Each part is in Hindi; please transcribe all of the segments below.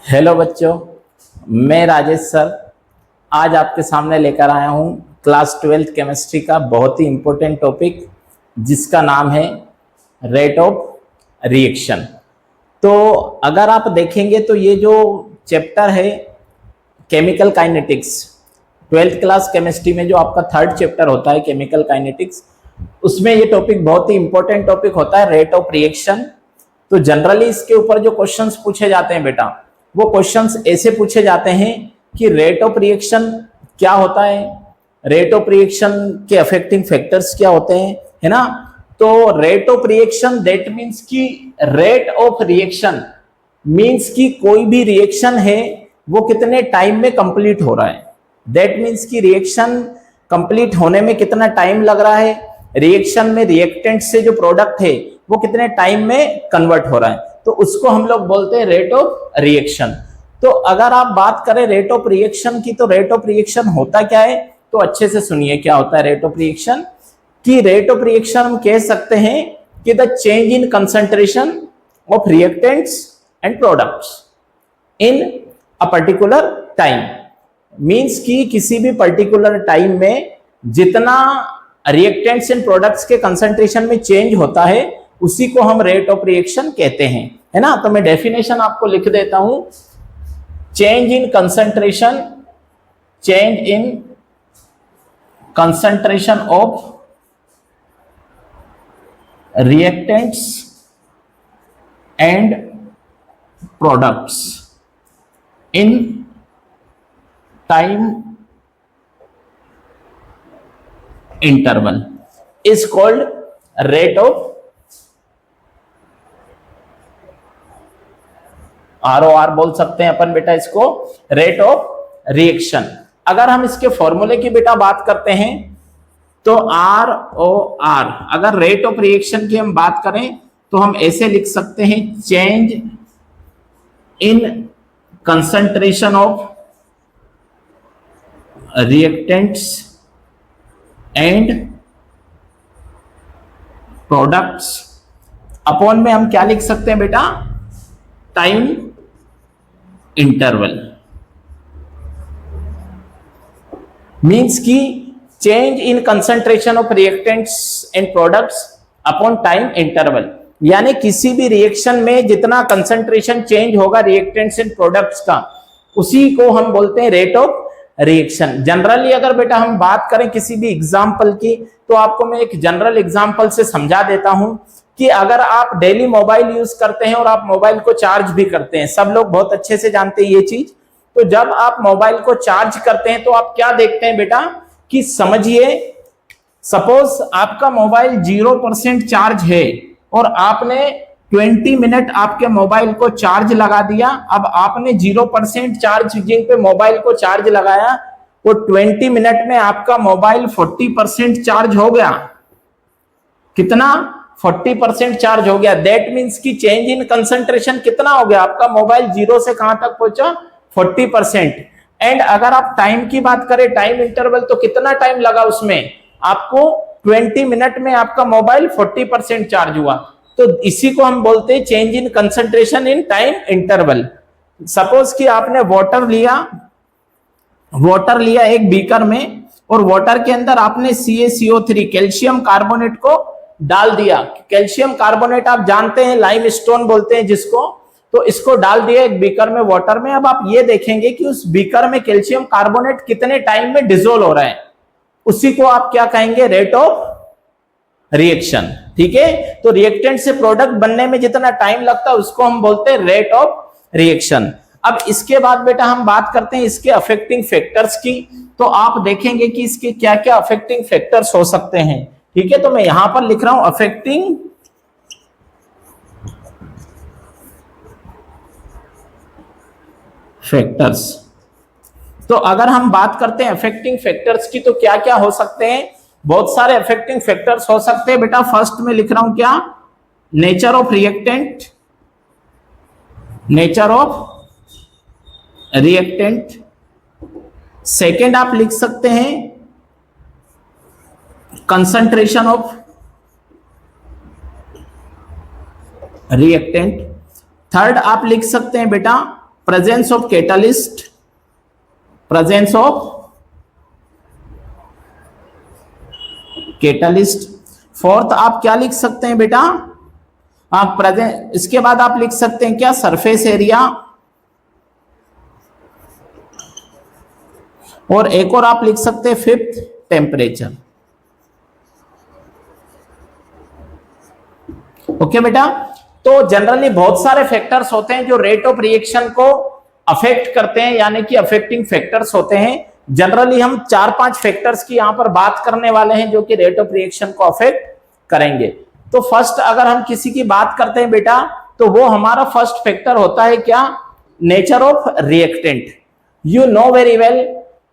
हेलो बच्चों, मैं राजेश सर आज आपके सामने लेकर आया हूँ क्लास 12th केमिस्ट्री का बहुत ही इम्पोर्टेंट टॉपिक जिसका नाम है रेट ऑफ रिएक्शन। तो अगर आप देखेंगे तो ये जो चैप्टर है chemical kinetics 12th class chemistry में जो आपका थर्ड चैप्टर होता है केमिकल काइनेटिक्स, उसमें ये टॉपिक बहुत ही इंपॉर्टेंट टॉपिक होता है रेट ऑफ रिएक्शन। तो जनरली इसके ऊपर जो क्वेश्चंस पूछे जाते हैं बेटा, वो क्वेश्चंस ऐसे पूछे जाते हैं कि रेट ऑफ रिएक्शन क्या होता है, रेट ऑफ रिएक्शन के अफेक्टिंग फैक्टर्स क्या होते हैं, है ना। तो rate of reaction that means कि रेट ऑफ रिएक्शन मींस कि कोई भी रिएक्शन है वो कितने टाइम में कंप्लीट हो रहा है। दैट मींस कि रिएक्शन कंप्लीट होने में कितना टाइम लग रहा है, रिएक्शन में रिएक्टेंट से जो प्रोडक्ट है वो कितने टाइम में कन्वर्ट हो रहा है, तो उसको हम लोग बोलते हैं रेट ऑफ रिएक्शन। तो अगर आप बात करें रेट ऑफ रिएक्शन की, तो रेट ऑफ रिएक्शन होता क्या है, तो अच्छे से सुनिए क्या होता है रेट ऑफ रिएक्शन। कि रेट ऑफ रिएक्शन हम कह सकते हैं कि the change in concentration of reactants and products in a particular time. Means कि किसी भी पर्टिकुलर टाइम में जितना रिएक्टेंट्स एंड प्रोडक्ट्स के कंसंट्रेशन में चेंज होता है उसी को हम रेट ऑफ रिएक्शन कहते हैं, है ना। तो मैं डेफिनेशन आपको लिख देता हूं। Change in concentration, change in concentration of reactants and products in time interval is called rate of ROR बोल सकते हैं अपन बेटा इसको, रेट ऑफ रिएक्शन। अगर हम इसके फॉर्मूले की बेटा बात करते हैं तो ROR, अगर रेट ऑफ रिएक्शन की हम बात करें तो हम ऐसे लिख सकते हैं, change in concentration of reactants and products upon में हम क्या लिख सकते हैं बेटा, टाइम इंटरवल। मींस की change in concentration of reactants and products upon time interval, यानी किसी भी रिएक्शन में जितना कंसंट्रेशन चेंज होगा रिएक्टेंट्स एंड प्रोडक्ट्स का, उसी को हम बोलते हैं रेट ऑफ रिएक्शन। जनरली अगर बेटा हम बात करें किसी भी एग्जांपल की, तो आपको मैं एक जनरल एग्जांपल से समझा देता हूं कि अगर आप डेली मोबाइल यूज करते हैं और आप मोबाइल को चार्ज भी करते हैं, सब लोग बहुत अच्छे से जानते हैं ये चीज। तो जब आप मोबाइल को चार्ज करते हैं तो आप क्या देखते हैं बेटा, कि समझिए सपोज आपका मोबाइल 0% चार्ज है और आपने 20 मिनट आपके मोबाइल को चार्ज लगा दिया। अब आपने 0% चार्जिंग पे मोबाइल को चार्ज लगाया, वो 20 मिनट में आपका मोबाइल 40% चार्ज हो गया। कितना? 40% चार्ज हो गया। दैट मींस की चेंज इन कंसंट्रेशन कितना हो गया, आपका मोबाइल 0 से कहां तक पहुंचा, 40%। एंड अगर आप टाइम की बात करें, टाइम इंटरवल, तो कितना टाइम लगा उसमें, आपको 20 मिनट में आपका मोबाइल 40% चार्ज हुआ। तो इसी को हम बोलते हैं change in concentration in time interval. Suppose कि आपने वाटर लिया एक बीकर में, और वाटर के अंदर आपने CaCO3 कैल्शियम कार्बोनेट को डाल दिया। कैल्शियम कार्बोनेट आप जानते हैं, लाइम स्टोन बोलते हैं जिसको, तो इसको डाल दिया एक बीकर में वाटर में। अब आप ये देखेंगे कि उस बीकर में कैल्शियम कार्बोनेट कितने टाइम में डिसोल्व हो रहा है, उसी को आप क्या कहेंगे, रेट ऑफ रिएक्शन। ठीक है, तो रिएक्टेंट से प्रोडक्ट बनने में जितना टाइम लगता है उसको हम बोलते हैं रेट ऑफ रिएक्शन। अब इसके बाद बेटा हम बात करते हैं इसके अफेक्टिंग फैक्टर्स की। तो आप देखेंगे कि इसके क्या क्या अफेक्टिंग फैक्टर्स हो सकते हैं। ठीक है, तो मैं यहां पर लिख रहा हूं अफेक्टिंग फैक्टर्स। तो अगर हम बात करते हैं अफेक्टिंग फैक्टर्स की, तो क्या क्या हो सकते हैं, बहुत सारे अफेक्टिंग फैक्टर्स हो सकते हैं बेटा। फर्स्ट में लिख रहा हूं क्या, nature of reactant, nature of reactant. Second आप लिख सकते हैं कंसंट्रेशन ऑफ रिएक्टेंट। थर्ड आप लिख सकते हैं बेटा presence of catalyst, presence of catalyst. Fourth आप क्या लिख सकते हैं बेटा, आप प्रेजेंट, इसके बाद आप लिख सकते हैं क्या, सरफेस एरिया, और एक और आप लिख सकते हैं फिफ्थ टेम्परेचर। ओके बेटा, तो जनरली बहुत सारे फैक्टर्स होते हैं जो रेट ऑफ रिएक्शन को अफेक्ट करते हैं, यानी कि अफेक्टिंग फैक्टर्स होते हैं। जनरली हम 4-5 फैक्टर्स की यहां पर बात करने वाले हैं जो कि रेट ऑफ रिएक्शन को अफेक्ट करेंगे। तो फर्स्ट अगर हम किसी की बात करते हैं बेटा, तो वो हमारा फर्स्ट फैक्टर होता है क्या, nature of reactant. You know very well,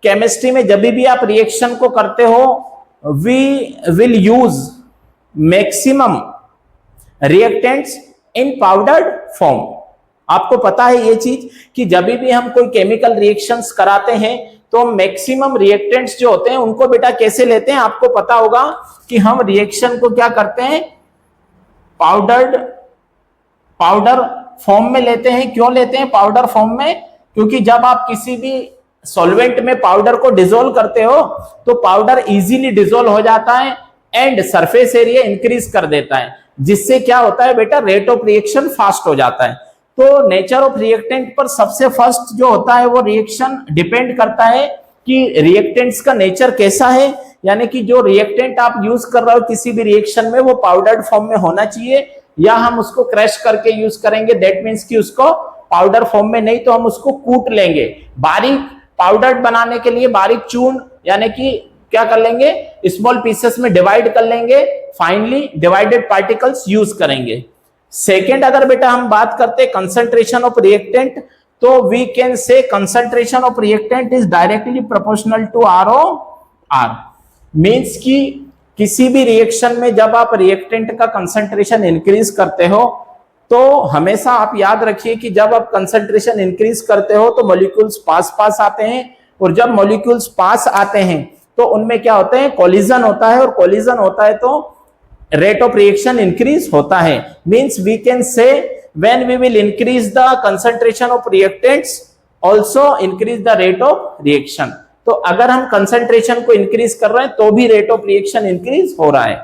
chemistry में जब भी आप रिएक्शन को करते हो, we will use maximum reactants in powdered form. आपको पता है ये चीज कि जब भी हम कोई केमिकल रिएक्शंस कराते हैं तो मैक्सिमम रिएक्टेंट्स जो होते हैं उनको बेटा कैसे लेते हैं, आपको पता होगा कि हम रिएक्शन को क्या करते हैं, पाउडर फॉर्म में लेते हैं। क्यों लेते हैं पाउडर फॉर्म में, क्योंकि जब आप किसी भी सॉल्वेंट में पाउडर को डिसोल्व करते हो तो पाउडर इजीली डिसोल्व हो जाता है एंड सरफेस एरिया इंक्रीज कर देता है, जिससे क्या होता है बेटा, रेट ऑफ रिएक्शन फास्ट हो जाता है। तो नेचर ऑफ रिएक्टेंट पर सबसे फर्स्ट जो होता है वो रिएक्शन डिपेंड करता है कि रिएक्टेंट्स का नेचर कैसा है, यानी कि जो रिएक्टेंट आप यूज कर रहे हो किसी भी रिएक्शन में वो पाउडर्ड फॉर्म में होना चाहिए, या हम उसको क्रश करके यूज करेंगे, दैट मीन्स कि उसको पाउडर फॉर्म में नहीं तो हम उसको कूट लेंगे। बारीक पाउडर बनाने के लिए बारीक चूर्ण, यानी कि क्या कर लेंगे, स्मॉल पीसेस में डिवाइड कर लेंगे, फाइनली डिवाइडेड पार्टिकल्स यूज करेंगे। सेकेंड अगर बेटा हम बात करते हैं कंसंट्रेशन ऑफ रिएक्टेंट, तो we can say concentration of reactant is directly proportional to ROR। Means कि किसी भी रिएक्शन में जब आप रिएक्टेंट का कंसंट्रेशन इंक्रीज करते हो तो हमेशा आप याद रखिए कि जब आप कंसंट्रेशन इंक्रीज करते हो तो मॉलिक्यूल्स पास आते हैं, और जब मॉलिक्यूल्स पास आते हैं तो उनमें क्या होते हैं, कोलिजन होता है, और कोलिजन होता है तो रेट ऑफ रिएक्शन इंक्रीज होता है। Means we can say when we will increase the concentration of reactants also increase the rate of reaction. तो अगर हम कंसंट्रेशन को इंक्रीज कर रहे हैं तो भी रेट ऑफ रिएक्शन इंक्रीज हो रहा है।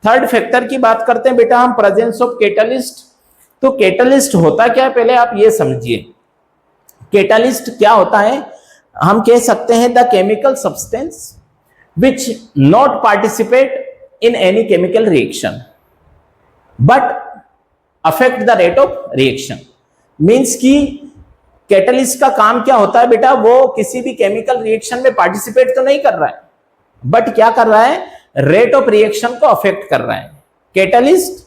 थर्ड फैक्टर की बात करते हैं बेटा हम, प्रेजेंस ऑफ कैटलिस्ट। तो कैटलिस्ट होता क्या है पहले आप ये समझिए। कैटलिस्ट क्या होता है, हम कह सकते हैं the chemical substance which not participate in any chemical reaction but affect the rate of reaction। Means कि कैटलिस्ट का काम क्या होता है बेटा, वो किसी भी केमिकल रिएक्शन में पार्टिसिपेट तो नहीं कर रहा है बट क्या कर रहा है, रेट ऑफ रिएक्शन को अफेक्ट कर रहा है। कैटलिस्ट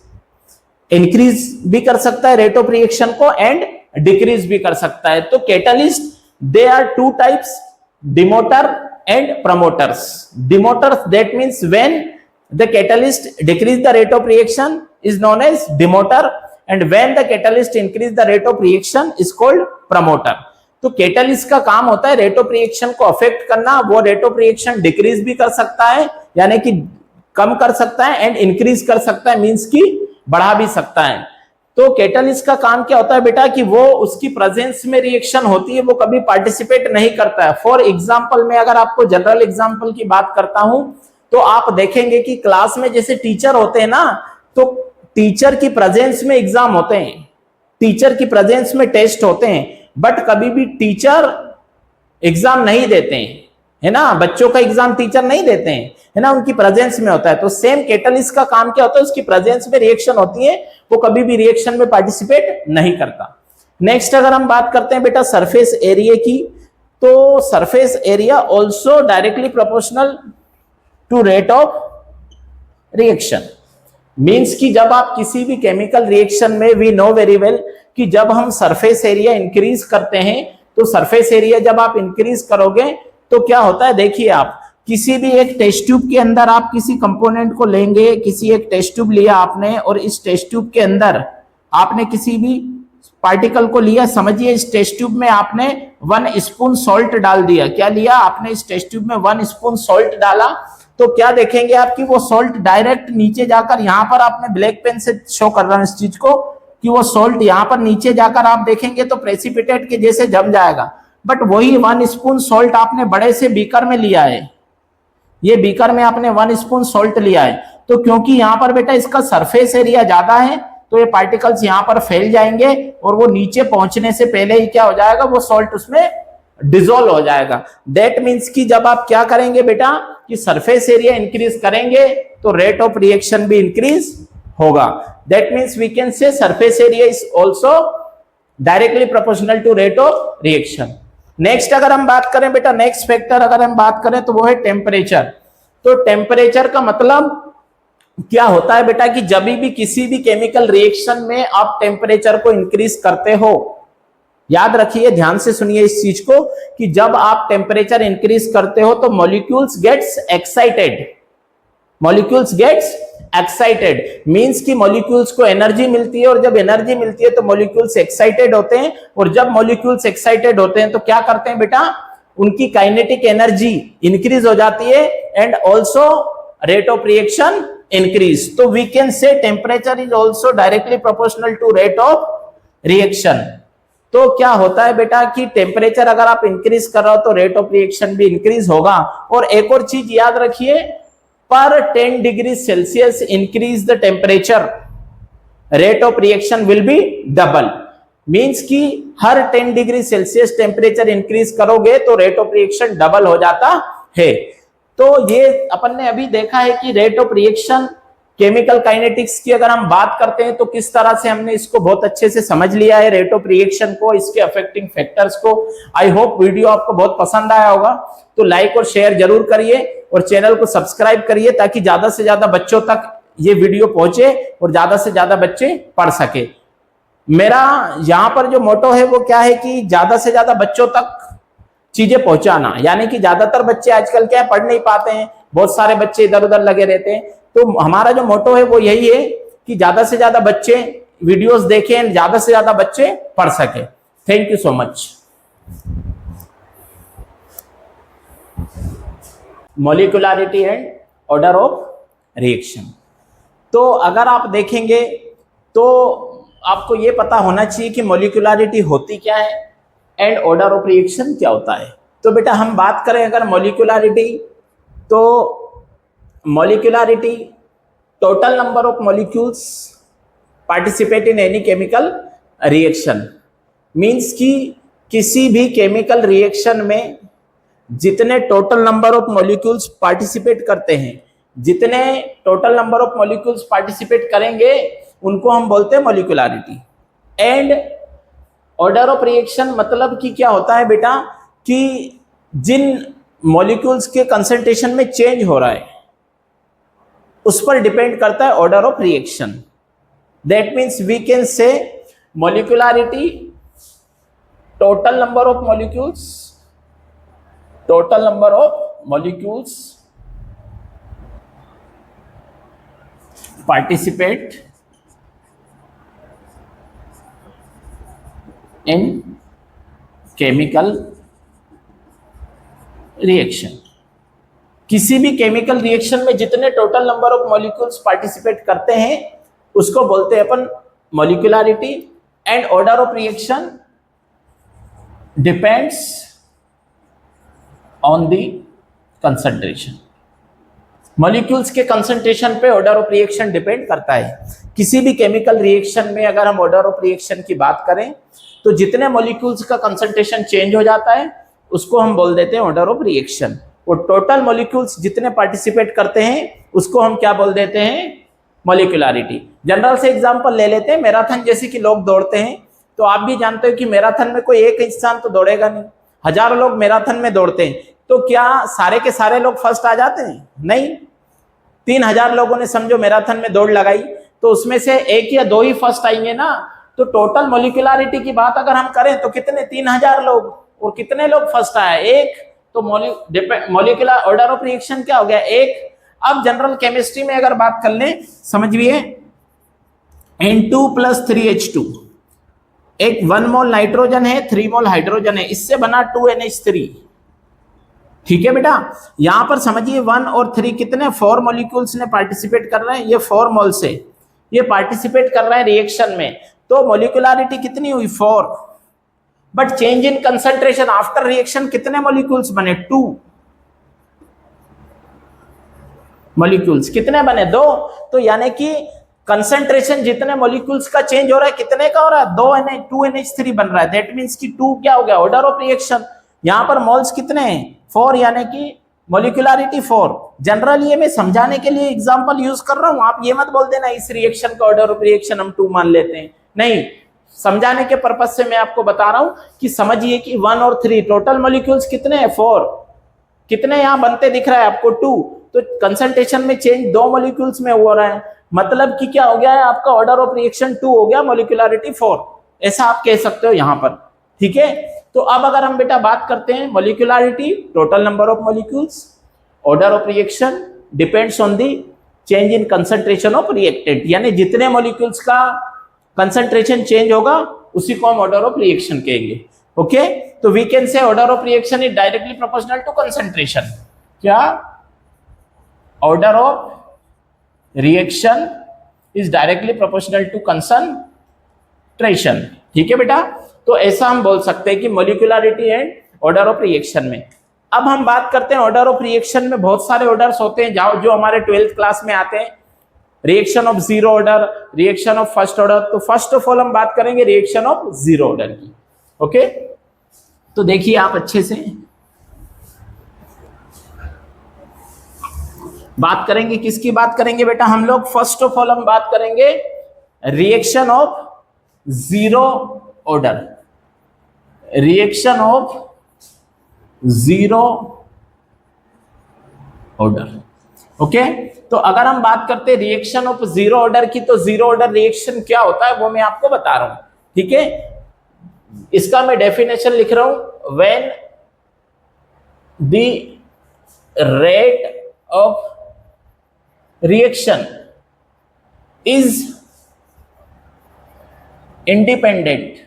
इंक्रीज भी कर सकता है रेट ऑफ रिएक्शन को एंड डिक्रीज भी कर सकता है। तो catalyst they are two types, demoter and promoters. Demoters that means when the catalyst decrease the rate of reaction is known as demoter, and when the catalyst increase the rate of reaction is called promoter। तो कैटलिस्ट का काम होता है रेट ऑफ रिएक्शन को अफेक्ट करना। वो रेट ऑफ रिएक्शन डिक्रीज भी कर सकता है, यानी कि कम कर सकता है, एंड इंक्रीज कर सकता है, मींस कि बढ़ा भी सकता है। तो कैटलिस्ट का काम क्या होता है बेटा कि वो उसकी प्रेजेंस में रिएक्शन होती है, वो कभी पार्टिसिपेट नहीं करता है। फॉर एग्जाम्पल मैं अगर आपको जनरल एग्जाम्पल की बात करता हूं तो आप देखेंगे कि क्लास में जैसे टीचर होते हैं ना, तो टीचर की प्रेजेंस में एग्जाम होते हैं, टीचर की प्रेजेंस में टेस्ट होते हैं, बट कभी भी टीचर एग्जाम नहीं देते हैं, है ना। बच्चों का एग्जाम टीचर नहीं देते हैं, है ना, उनकी प्रेजेंस में होता है। तो सेम कैटलिस्ट का काम क्या होता है, उसकी प्रेजेंस में रिएक्शन होती है, वो कभी भी रिएक्शन में पार्टिसिपेट नहीं करता। नेक्स्ट अगर हम बात करते हैं बेटा सरफेस एरिया की, तो surface area also directly proportional to rate of reaction. Means कि जब आप किसी भी केमिकल रिएक्शन में, वी नो वेरी वेल कि जब हम सरफेस एरिया इंक्रीज करते हैं तो सरफेस एरिया जब आप इंक्रीज करोगे तो क्या होता है, देखिए आप किसी भी एक टेस्ट ट्यूब के अंदर आप किसी कंपोनेंट को लेंगे, किसी एक टेस्ट ट्यूब लिया आपने और इस टेस्ट ट्यूब के अंदर आपने किसी भी पार्टिकल को लिया, समझिए इस टेस्ट ट्यूब में आपने 1 स्पून सॉल्ट डाल दिया। क्या लिया आपने, इस टेस्ट ट्यूब में 1 स्पून सॉल्ट डाला, तो क्या देखेंगे आप कि वो सॉल्ट डायरेक्ट नीचे जाकर, यहां पर आपने ब्लैक पेन से शो कर रहा है इस चीज को कि वो सॉल्ट यहाँ पर नीचे जाकर आप देखेंगे तो प्रेसिपिटेट के जैसे जम जाएगा, बट वही 1 स्पून सॉल्ट आपने बड़े से बीकर में लिया है, ये बीकर में आपने 1 स्पून सॉल्ट लिया है, तो क्योंकि यहाँ पर बेटा इसका सरफेस एरिया ज्यादा है तो ये पार्टिकल्स यहाँ पर फैल जाएंगे और वो नीचे पहुंचने से पहले ही क्या हो जाएगा, वो सॉल्ट उसमें डिसॉल्व हो जाएगा। दैट मीन्स कि जब आप क्या करेंगे बेटा कि सरफेस एरिया इंक्रीज करेंगे तो रेट ऑफ रिएक्शन भी इंक्रीज होगा। That means we can say surface area is also directly proportional to rate of reaction. Next अगर हम बात करें बेटा, नेक्स्ट फैक्टर अगर हम बात करें तो वो है टेम्परेचर। तो टेम्परेचर का मतलब क्या होता है बेटा कि जब भी किसी भी केमिकल रिएक्शन में आप टेम्परेचर को इंक्रीज करते हो, याद रखिए, ध्यान से सुनिए इस चीज को कि जब आप टेम्परेचर इंक्रीज करते हो तो molecules gets excited, molecules gets excited means कि मॉलिक्यूल्स को एनर्जी मिलती है और जब एनर्जी मिलती है तो मॉलिक्यूल्स एक्साइटेड होते हैं और जब मॉलिक्यूल्स एक्साइटेड होते हैं तो क्या करते हैं बेटा, उनकी काइनेटिक एनर्जी इंक्रीज हो जाती है and also rate of reaction increase. तो we can say temperature is also directly proportional to rate of reaction. तो क्या होता है बेटा कि टेम्परेचर अगर आप इंक्रीज कर रहे हो तो रेट ऑफ रिएक्शन भी इंक्रीज होगा। और एक और चीज याद रखिए, पर 10 degree Celsius increase the temperature rate of reaction will be double. Means कि हर 10 डिग्री सेल्सियस टेम्परेचर इंक्रीज करोगे तो रेट ऑफ रिएक्शन डबल हो जाता है। तो ये अपन ने अभी देखा है कि rate of reaction chemical kinetics की अगर हम बात करते हैं तो किस तरह से हमने इसको बहुत अच्छे से समझ लिया है, रेट ऑफ रिएक्शन को, इसके अफेक्टिंग फैक्टर्स को। आई होप वीडियो आपको बहुत पसंद आया होगा, तो लाइक और शेयर जरूर करिए और चैनल को सब्सक्राइब करिए ताकि ज्यादा से ज्यादा बच्चों तक ये वीडियो पहुंचे और ज्यादा से ज्यादा बच्चे पढ़ सके। मेरा यहाँ पर जो मोटो है वो क्या है कि ज्यादा से ज्यादा बच्चों तक चीजें पहुंचाना, यानी कि ज्यादातर बच्चे आजकल क्या पढ़ नहीं पाते हैं, बहुत सारे बच्चे इधर उधर लगे रहते हैं। तो हमारा जो मोटो है वो यही है कि ज्यादा से ज्यादा बच्चे वीडियोस देखें, ज्यादा से ज्यादा बच्चे पढ़ सके। Thank you so much. Molecularity and order of reaction. तो अगर आप देखेंगे तो आपको ये पता होना चाहिए कि मॉलिक्यूलरिटी होती क्या है एंड ऑर्डर ऑफ रिएक्शन क्या होता है। तो बेटा हम बात करें अगर मॉलिक्यूलरिटी, तो molecularity total number of molecules participate in any chemical reaction. Means कि किसी भी केमिकल रिएक्शन में जितने total number of molecules participate करते हैं, जितने total number of molecules participate करेंगे उनको हम बोलते हैं molecularity. And order of reaction मतलब कि क्या होता है बेटा कि जिन मॉलिक्यूल्स के कंसंट्रेशन में चेंज हो रहा है उस पर डिपेंड करता है order of reaction. That means we can say molecularity total number of molecules, total number of molecules participate in chemical reaction. किसी भी केमिकल रिएक्शन में जितने total number of molecules participate करते हैं उसको बोलते हैं अपन molecularity. And order of reaction depends on the concentration. Molecules के कंसंट्रेशन पे ऑर्डर ऑफ रिएक्शन डिपेंड करता है। किसी भी केमिकल रिएक्शन में अगर हम ऑर्डर ऑफ रिएक्शन की बात करें तो जितने मॉलिक्यूल्स का कंसंट्रेशन चेंज हो जाता है उसको हम बोल देते हैं ऑर्डर ऑफ रिएक्शन। और टोटल मॉलिक्यूल्स जितने पार्टिसिपेट करते हैं उसको हम क्या बोल देते हैं, मॉलिक्यूलरिटी। जनरल से एग्जांपल ले लेते हैं, मैराथन जैसे कि लोग दौड़ते हैं, तो आप भी जानते हो कि मैराथन में कोई एक इंसान तो दौड़ेगा नहीं, हजारों लोग मैराथन में दौड़ते हैं, तो क्या सारे के सारे लोग फर्स्ट आ जाते हैं? नहीं। 3000 लोगों ने समझो मैराथन में दौड़ लगाई तो उसमें से एक या दो ही फर्स्ट आएंगे ना। तो टोटल मॉलिक्यूलरिटी की बात अगर हम करें तो कितने, 3000 लोग, और कितने लोग फर्स्ट आए? एक। तो मॉलिक्यूलर ऑर्डर ऑफ रिएक्शन क्या हो गया? एक। अब जनरल केमिस्ट्री में अगर बात कर लें, समझिए N2 + 3H2, एक 1 मोल नाइट्रोजन है, 3 मोल हाइड्रोजन है, इससे बना 2NH3। ठीक है बेटा, यहां पर समझिए 1 और 3 कितने, 4 मॉलिक्यूल्स ने पार्टिसिपेट कर रहे हैं, ये 4 मोल से ये पार्टिसिपेट कर रहे हैं रिएक्शन में। तो मोलिकुलरिटी कितनी हुई 4, but change in concentration after reaction कितने मॉलिक्यूल्स बने 2 मॉलिक्यूल्स, कितने बने 2। तो यानी कि कंसंट्रेशन जितने मॉलिक्यूल्स का चेंज हो रहा है कितने का हो रहा है 2NH3 बन रहा है। दैट मींस कि 2 क्या हो गया ऑर्डर ऑफ रिएक्शन। यहां पर मोल्स कितने हैं 4, यानी कि मॉलिक्यूलरिटी 4। जनरली ये मैं समझाने के लिए एग्जांपल यूज कर रहा हूं, आप ये मत बोल देना इस रिएक्शन का ऑर्डर ऑफ रिएक्शन हम 2 मान लेते हैं, नहीं, समझाने के पर्पज से मैं आपको बता रहा हूं कि समझिए कि 1 और 3 टोटल मॉलिक्यूल्स कितने हैं 4, कितने यहां बनते दिख रहा है आपको 2, तो कंसंट्रेशन में चेंज 2 मॉलिक्यूल्स में हो रहा है, मतलब कि क्या हो गया है आपका ऑर्डर ऑफ रिएक्शन 2 हो गया, मॉलिक्यूलरिटी 4, ऐसा आप कह सकते हो यहां पर। ठीक है, तो अब अगर हम बेटा बात करते हैं molecularity total number of molecules, order of reaction depends on the change in concentration of reactant, यानी जितने मॉलिक्यूल्स का कंसंट्रेशन चेंज होगा उसी को हम ऑर्डर ऑफ रिएक्शन कहेंगे। ओके, तो we can say order of reaction is directly proportional to concentration. क्या order of reaction is directly proportional to concentration. ठीक है बेटा, तो ऐसा हम बोल सकते हैं कि molecularity and order of reaction में। अब हम बात करते हैं ऑर्डर ऑफ रिएक्शन में बहुत सारे ऑर्डर्स होते हैं जो हमारे 12th क्लास में आते हैं। Reaction of zero order, reaction of first order. तो फर्स्ट ऑफ ऑल हम बात करेंगे रिएक्शन ऑफ जीरो ऑर्डर की। ओके, तो देखिए आप अच्छे से बात करेंगे, किसकी बात करेंगे बेटा हम लोग, फर्स्ट ऑफ ऑल हम बात करेंगे reaction of zero order, reaction of zero order. Okay, तो अगर हम बात करते हैं रिएक्शन ऑफ जीरो ऑर्डर की, तो जीरो ऑर्डर रिएक्शन क्या होता है वो मैं आपको बता रहा हूं। ठीक है, इसका मैं डेफिनेशन लिख रहा हूं, when the rate of reaction is independent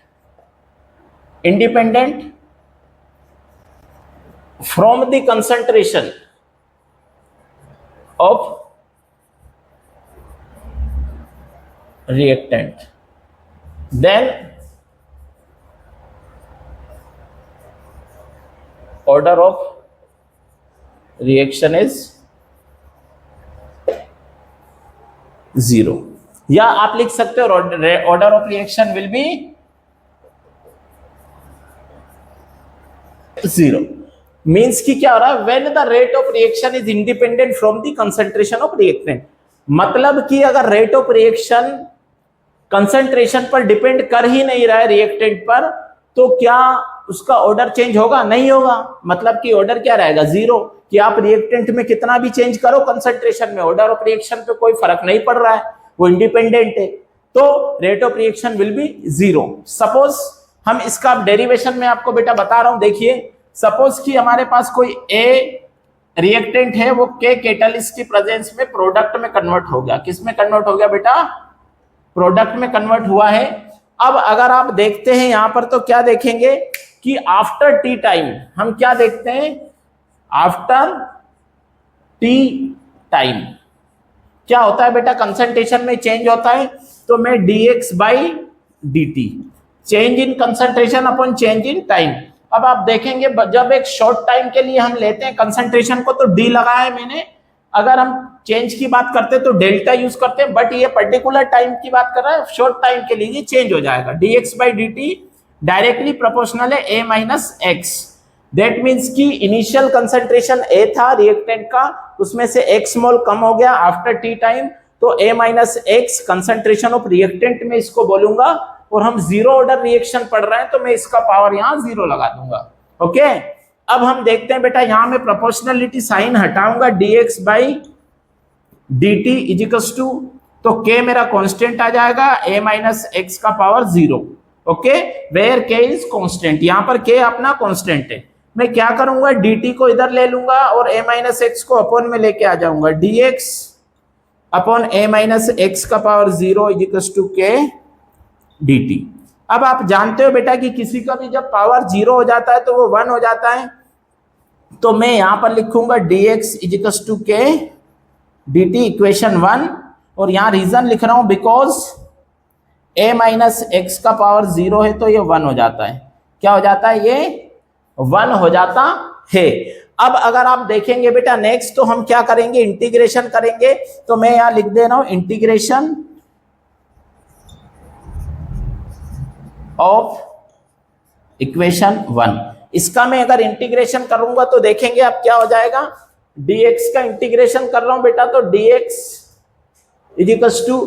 from the concentration of reactant, then order of reaction is zero, या आप लिख सकते हो order of reaction will be zero. Means कि क्या हो रहा है, when the rate of reaction is independent from the concentration of reactant, मतलब कि अगर रेट ऑफ रिएक्शन कंसंट्रेशन पर डिपेंड कर ही नहीं रहा है रिएक्टेंट पर, तो क्या उसका ऑर्डर चेंज होगा, नहीं होगा। मतलब कि ऑर्डर क्या रहेगा जीरो, कि आप रिएक्टेंट में कितना भी चेंज करो कंसंट्रेशन में, ऑर्डर ऑफ रिएक्शन पे कोई फर्क नहीं पड़ रहा है, वो इंडिपेंडेंट है, तो rate of reaction will be zero. Suppose हम इसका डेरिवेशन में आपको बेटा बता रहा हूं, देखिए सपोज कि हमारे पास कोई ए रिएक्टेंट है, वो के कैटलिस्ट की प्रेजेंस में प्रोडक्ट में कन्वर्ट हो गया। किस में कन्वर्ट हो गया बेटा, प्रोडक्ट में कन्वर्ट हुआ है। अब अगर आप देखते हैं यहां पर, तो क्या देखेंगे कि आफ्टर टी टाइम हम क्या देखते हैं, आफ्टर टी टाइम क्या होता है बेटा, कंसंट्रेशन में चेंज होता है, तो मैं dx by dt, change in concentration upon change in time. अब आप देखेंगे जब एक शॉर्ट टाइम के लिए हम लेते हैं कंसंट्रेशन को, तो d लगाया है मैंने, अगर हम चेंज की बात करते हैं तो डेल्टा यूज करते हैं, बट ये पर्टिकुलर टाइम की बात कर रहा है, शॉर्ट टाइम के लिए चेंज हो जाएगा। dx by dt directly proportional है a minus x. That means कि इनिशियल कंसंट्रेशन a था रिएक्टेंट का, उसमें से x मोल कम हो गया आफ्टर टी टाइम, तो a minus x concentration of reactant में इसको बोलूंगा, और हम जीरो ऑर्डर रिएक्शन पढ़ रहे हैं तो मैं इसका पावर यहां जीरो लगा दूंगा। ओके, अब हम देखते हैं बेटा, यहां मैं प्रोपोर्शनलिटी साइन हटाऊंगा, dx by dt equals to, तो k मेरा कांस्टेंट आ जाएगा, a माइनस एक्स का power zero. Okay, where k is constant, यहां पर k अपना कांस्टेंट है। मैं क्या करूंगा, dt को इधर ले लूंगा और a माइनस एक्स को अपॉन में लेके आ जाऊंगा, dx upon a minus x का power zero equals to k dt। अब आप जानते हो बेटा कि किसी का भी जब पावर जीरो हो जाता है तो वो 1 हो जाता है, तो मैं यहां पर लिखूंगा dx equals to k dt equation 1, और यहां रीजन लिख रहा हूं बिकॉज a माइनस एक्स का पावर 0 है तो ये 1 हो जाता है। क्या हो जाता है? ये 1 हो जाता है। अब अगर आप देखेंगे बेटा नेक्स्ट, तो हम क्या करेंगे? इंटीग्रेशन करेंगे। तो मैं यहां लिख दे रहा हूं इंटीग्रेशन ऑफ इक्वेशन 1। इसका मैं अगर इंटीग्रेशन करूंगा तो देखेंगे अब क्या हो जाएगा। dx का इंटीग्रेशन कर रहा हूं बेटा, तो dx इज इक्वल्स टू,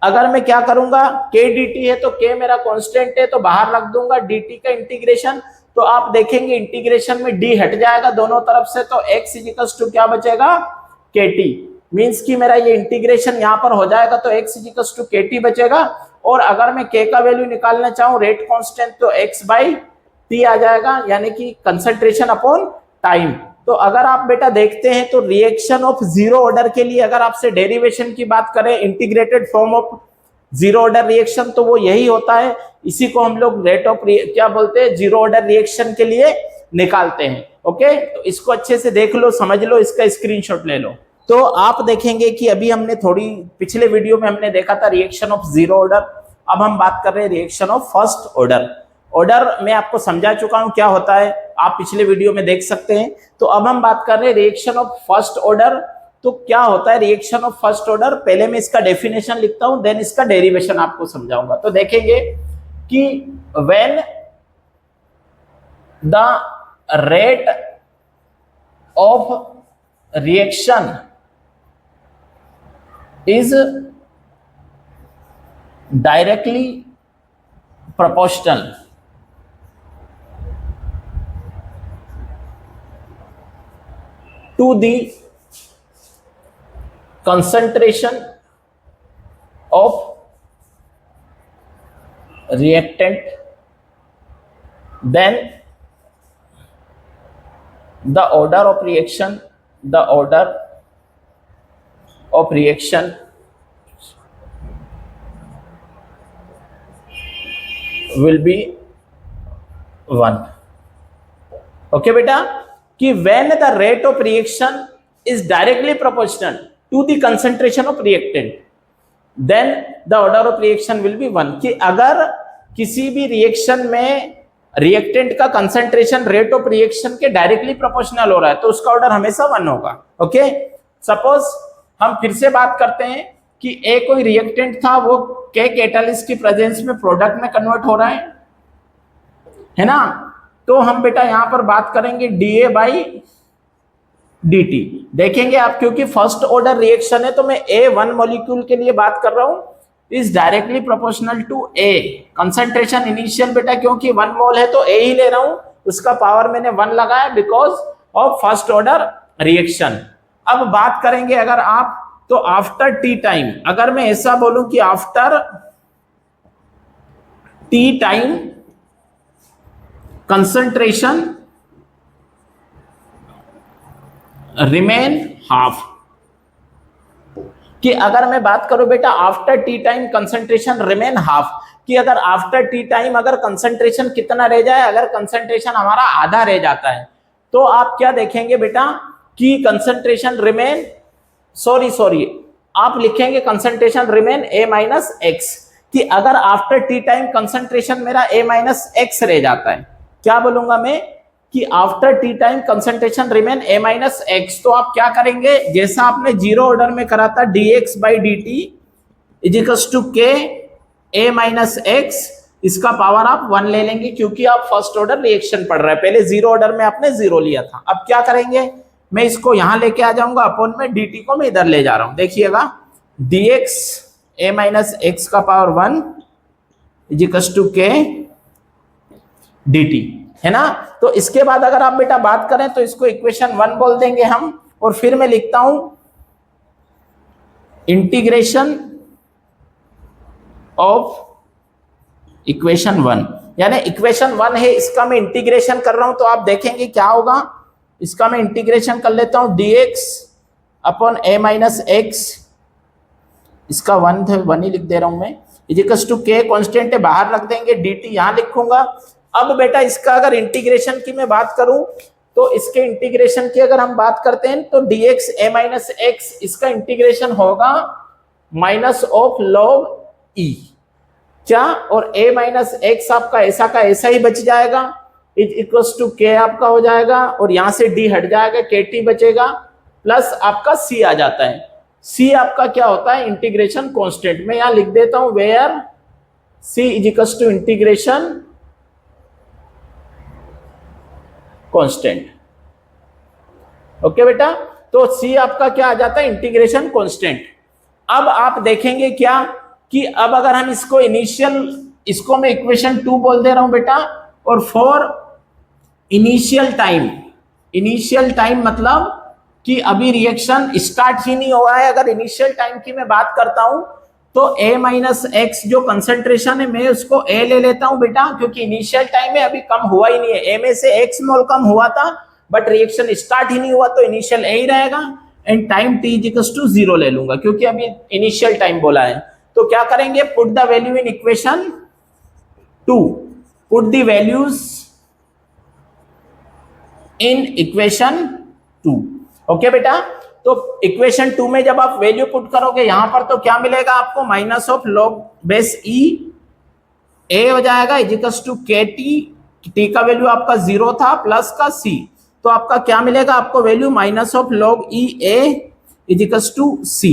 अगर मैं क्या करूंगा, k dt है तो k मेरा कांस्टेंट है तो बाहर रख दूंगा dt का इंटीग्रेशन। तो आप देखेंगे इंटीग्रेशन में d हट जाएगा दोनों तरफ से, तो x इज इक्वल्स टू क्या बचेगा? kt। मींस कि मेरा ये इंटीग्रेशन यहां पर हो जाएगा तो x is equals to kt बचेगा। और अगर मैं k का वैल्यू निकालना चाहूं रेट कांस्टेंट, तो x बाई t आ जाएगा, यानी कि कंसंट्रेशन अपॉन टाइम। तो अगर आप बेटा देखते हैं तो रिएक्शन ऑफ जीरो ऑर्डर के लिए अगर आपसे डेरिवेशन की बात करें, integrated form of zero order reaction, तो वो यही होता है। इसी को हम लोग रेट ऑफ क्या बोलते हैं, जीरो ऑर्डर रिएक्शन के लिए निकालते हैं। ओके, तो इसको अच्छे से देख लो, समझ लो, इसका स्क्रीनशॉट ले लो। तो आप देखेंगे कि अभी हमने थोड़ी पिछले वीडियो में हमने देखा था रिएक्शन ऑफ जीरो ऑर्डर, अब हम बात कर रहे हैं reaction of first order. Order मैं आपको समझा चुका हूं क्या होता है, आप पिछले वीडियो में देख सकते हैं। तो अब हम बात कर रहे हैं रिएक्शन ऑफ फर्स्ट ऑर्डर। तो क्या होता है रिएक्शन ऑफ फर्स्ट ऑर्डर? पहले मैं इसका डेफिनेशन लिखता हूं, देन इसका डेरिवेशन आपको समझाऊंगा। तो देखेंगे कि when the rate of reaction is directly proportional to the concentration of reactant, then the order of reaction will be 1. Okay बेटा, कि when the rate of reaction is directly proportional to the concentration of reactant, then the order of reaction will be 1। कि अगर किसी भी रिएक्शन में रिएक्टेंट का कंसंट्रेशन रेट ऑफ रिएक्शन के डायरेक्टली प्रोपोर्शनल हो रहा है तो उसका ऑर्डर हमेशा 1 होगा। ओके, सपोज हम फिर से बात करते हैं कि ए कोई रिएक्टेंट था, वो के कैटालिस्ट की प्रेजेंस में प्रोडक्ट में कन्वर्ट हो रहा है ना। तो हम बेटा यहां पर बात करेंगे डीए बाई dt। देखेंगे आप, क्योंकि फर्स्ट ऑर्डर रिएक्शन है तो मैं A1 मॉलिक्यूल के लिए बात कर रहा हूं, is directly proportional to A। Concentration initial बेटा क्योंकि 1 मोल है तो A ही ले रहा हूं, उसका पावर मैंने 1 लगाया because of first order reaction. अब बात करेंगे अगर आप, तो आफ्टर टी टाइम, अगर मैं ऐसा बोलूं कि after T time concentration remain half, कि अगर मैं बात करूं बेटा after T time concentration remain half, कि अगर आफ्टर टी टाइम अगर कंसंट्रेशन कितना रह जाए, अगर कंसंट्रेशन हमारा आधा रह जाता है तो आप क्या देखेंगे बेटा कि कंसंट्रेशन रिमेन सॉरी आप लिखेंगे concentration remain A minus x, कि अगर आफ्टर टी टाइम कंसंट्रेशन मेरा A माइनस एक्स रह जाता है, क्या बोलूंगा मैं कि after T time concentration remain A minus x, तो आप क्या करेंगे जैसा आपने जीरो ऑर्डर में करा था dx by dt is equals to k A minus X, इसका पावर आप 1 ले लेंगे क्योंकि आप फर्स्ट ऑर्डर रिएक्शन पढ़ रहे हैं, पहले जीरो ऑर्डर में आपने 0 लिया था। अब क्या करेंगे, मैं इसको यहां लेके आ जाऊंगा, अपॉन में dt को मैं इधर ले जा रहा हूं। देखिएगा dx A माइनस एक्स का power 1 is equals to k dt, है ना। तो इसके बाद अगर आप बेटा बात करें तो इसको इक्वेशन 1 बोल देंगे हम, और फिर मैं लिखता हूं इंटीग्रेशन ऑफ इक्वेशन 1, यानी इक्वेशन 1 है, इसका मैं इंटीग्रेशन कर रहा हूं। तो आप देखेंगे क्या होगा, इसका मैं इंटीग्रेशन कर लेता हूं dx upon A minus X, इसका 1 ही लिख दे रहा हूं मैं, is equals to k constant है, बाहर रख देंगे, dt यहां लिखूंगा। अब बेटा इसका अगर इंटीग्रेशन की मैं बात करूं तो इसके इंटीग्रेशन की अगर हम बात करते हैं तो dx A माइनस एक्स, इसका इंटीग्रेशन होगा माइनस ऑफ log e। क्या, और a माइनस एक्स आपका ऐसा का ऐसा ही बच जाएगा, इज इक्वल्स टू k आपका हो जाएगा, और यहां से d हट जाएगा, kt बचेगा, प्लस आपका c आ जाता है। c आपका क्या होता है, इंटीग्रेशन कांस्टेंट। मैं यहां लिख देता हूं where c is equals to integration constant. Okay बेटा, तो c आपका क्या आ जाता है, इंटीग्रेशन कांस्टेंट। अब आप देखेंगे क्या कि अब अगर हम इसको इनिशियल, इसको मैं इक्वेशन 2 बोल दे रहा हूं बेटा, और फॉर इनिशियल टाइम मतलब कि अभी रिएक्शन स्टार्ट ही नहीं हुआ है, अगर इनिशियल टाइम की मैं बात करता हूं तो a माइनस एक्स जो कंसंट्रेशन है मैं उसको a ले लेता हूं बेटा, क्योंकि इनिशियल टाइम में अभी कम हुआ ही नहीं है, a में से x मोल कम हुआ था बट रिएक्शन स्टार्ट ही नहीं हुआ, तो इनिशियल a ही रहेगा, and time t equals to 0 ले लूंगा क्योंकि अभी इनिशियल टाइम बोला है। तो क्या करेंगे, put the value in equation 2, put the values in equation 2। Okay बेटा, तो इक्वेशन 2 में जब आप वैल्यू पुट करोगे यहां पर तो क्या मिलेगा आपको, माइनस ऑफ लॉग बेस ई ए हो जाएगा is equals to K T का वैल्यू आपका 0 था प्लस का c, तो आपका क्या मिलेगा आपको value, minus of log E A is equals to c।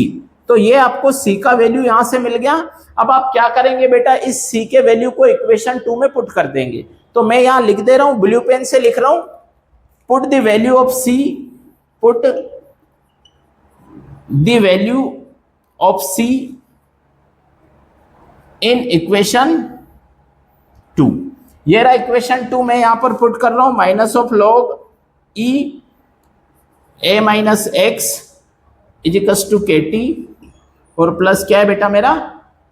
तो ये आपको c का वैल्यू यहां से मिल गया। अब आप क्या करेंगे बेटा, इस c के वैल्यू को इक्वेशन 2 में पुट कर देंगे। तो मैं यहां लिख दे रहा हूं, ब्लू पेन से लिख रहा हूं, put the value of c, put the value of c in equation 2। ये रहा इक्वेशन 2 मैं यहां पर पुट कर रहा हूं, minus of log E a minus X is equals to K T, और प्लस क्या है बेटा मेरा